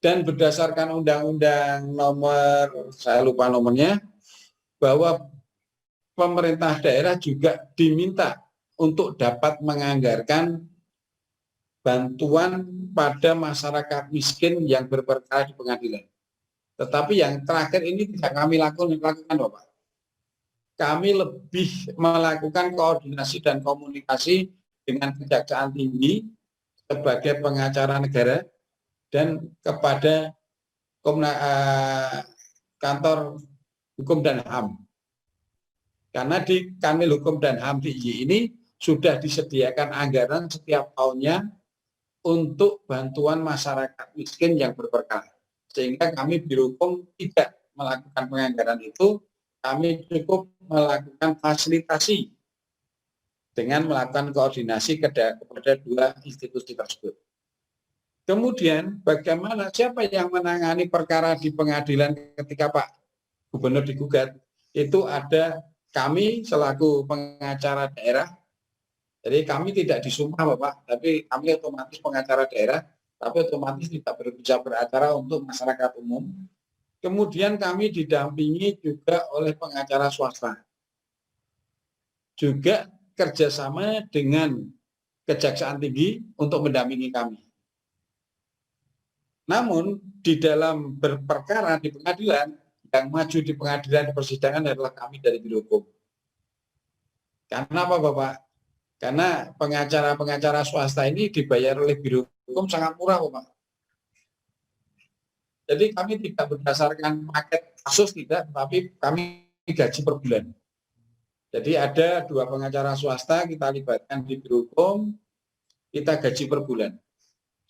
Dan berdasarkan undang-undang nomor, saya lupa nomornya, bahwa pemerintah daerah juga diminta untuk dapat menganggarkan bantuan pada masyarakat miskin yang berperkara di pengadilan. Tetapi yang terakhir ini tidak kami lakukan, Bapak. Kami lebih melakukan koordinasi dan komunikasi dengan Kejaksaan Tinggi sebagai pengacara negara dan kepada kantor hukum dan HAM. Karena di Kanwil Hukum dan HAM DIY ini sudah disediakan anggaran setiap tahunnya untuk bantuan masyarakat miskin yang berperkara. Sehingga kami Biro Hukum tidak melakukan penganggaran itu, kami cukup melakukan fasilitasi dengan melakukan koordinasi kepada dua institusi tersebut. Kemudian bagaimana, siapa yang menangani perkara di pengadilan ketika Pak Gubernur digugat? Itu ada kami selaku pengacara daerah. Jadi kami tidak disumpah Bapak, tapi kami otomatis pengacara daerah, tapi otomatis tidak bisa beracara untuk masyarakat umum. Kemudian kami didampingi juga oleh pengacara swasta. Juga kerjasama dengan Kejaksaan Tinggi untuk mendampingi kami. Namun di dalam berperkara di pengadilan, yang maju di pengadilan di persidangan adalah kami dari Biro Hukum. Karena apa Bapak? Karena pengacara-pengacara swasta ini dibayar oleh Biro Hukum sangat murah Bapak. Jadi kami tidak berdasarkan paket kasus tidak, tapi kami gaji per bulan. Jadi ada dua pengacara swasta kita libatkan di Biro Hukum, kita gaji per bulan.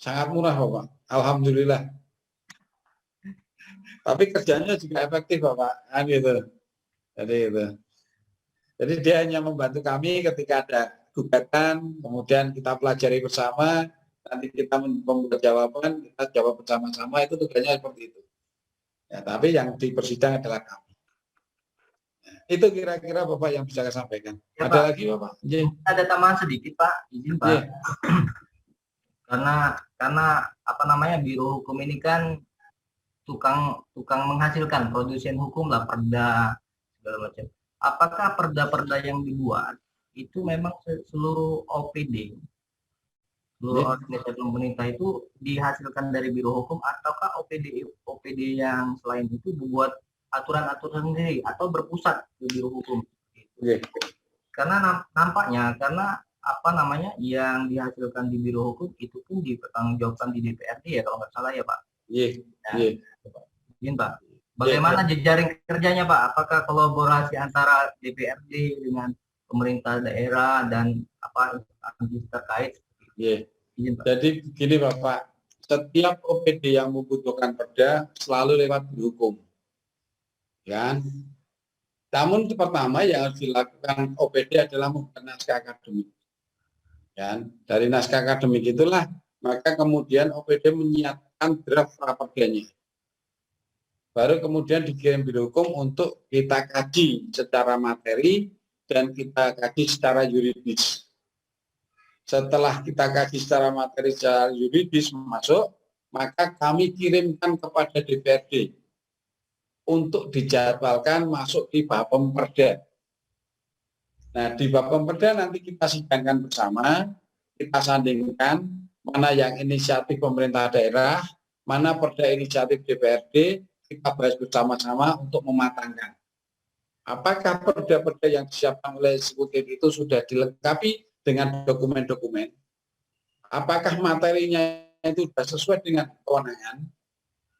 Sangat murah Bapak, alhamdulillah. Tapi kerjanya juga efektif Bapak, kan gitu. Jadi dia hanya membantu kami ketika ada gugatan, kemudian kita pelajari bersama, nanti kita membuat jawaban, kita jawab bersama-sama, itu tugasnya seperti itu. Ya, tapi yang di persidangan adalah kami. Itu kira-kira Bapak yang bisa saya sampaikan. Ya, ada Pak. lagi Bapak? Ada tambahan sedikit Pak, izin Pak. Yeah. Karena apa namanya Biro Hukum ini kan tukang menghasilkan produsen hukum lah, perda segala macam. Apakah perda-perda yang dibuat itu memang seluruh OPD, seluruh organisasi pemerintah itu dihasilkan dari Biro Hukum, ataukah OPD yang selain itu membuat aturan-aturan sendiri atau berpusat di Biro Hukum? Karena nampaknya apa namanya yang dihasilkan di Biro Hukum itu pun dipertanggungjawabkan di DPRD ya kalau nggak salah ya Pak. Izin Pak. Bagaimana jejaring kerjanya Pak? Apakah kolaborasi antara DPRD dengan pemerintah daerah dan apa instansi terkait? Izin Pak. Jadi begini Bapak, setiap OPD yang membutuhkan perda selalu lewat Biro Hukum. Kan? Namun pertama yang harus dilakukan OPD adalah membuat naskah akademik. Kan? Dari naskah akademik itulah maka kemudian OPD menyiapkan draft rapordanya. Baru kemudian dikirim Biro Hukum untuk kita kaji secara materi dan kita kaji secara yuridis. Setelah kita kaji secara materi secara yuridis masuk, maka kami kirimkan kepada DPRD untuk dijadwalkan masuk di Bapem Perda. Nah, di Bapem Perda nanti kita sidangkan bersama, kita sandingkan mana yang inisiatif pemerintah daerah, mana perda inisiatif DPRD, kita bahas bersama-sama untuk mematangkan. Apakah perda-perda yang disiapkan oleh eksekutif itu sudah dilengkapi dengan dokumen-dokumen? Apakah materinya itu sudah sesuai dengan kewenangan?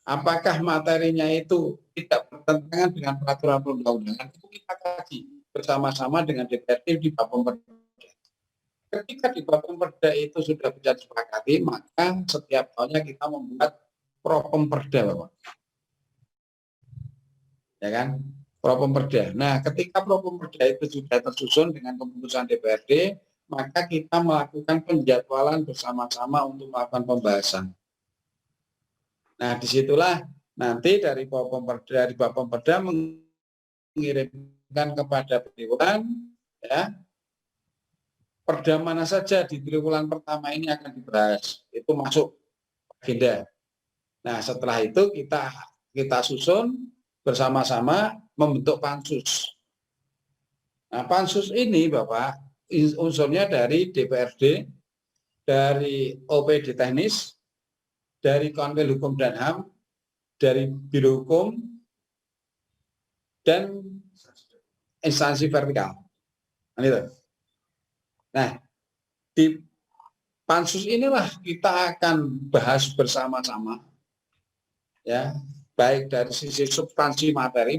Apakah materinya itu tidak bertentangan dengan peraturan perundang-undangan? Itu kita kaji bersama-sama dengan DPRD di Bapemperda. Ketika di Bapemperda itu sudah bisa disepakati, maka setiap tahunnya kita membuat Propemperda, Bapak. Ya kan? Propemperda. Nah, ketika Propemperda itu sudah tersusun dengan keputusan DPRD, maka kita melakukan penjadwalan bersama-sama untuk melakukan pembahasan. Nah, disitulah nanti dari Bapemperda mengirimkan kepada Dewan, ya, perda mana saja di triwulan pertama ini akan dibahas. Itu masuk agenda. Nah, setelah itu kita susun bersama-sama membentuk pansus. Nah, pansus ini, Bapak, unsurnya dari DPRD, dari OPD teknis, dari Konwil Hukum dan HAM, dari Biro Hukum, dan instansi vertikal. Nah, di pansus inilah kita akan bahas bersama-sama, ya, baik dari sisi substansi materi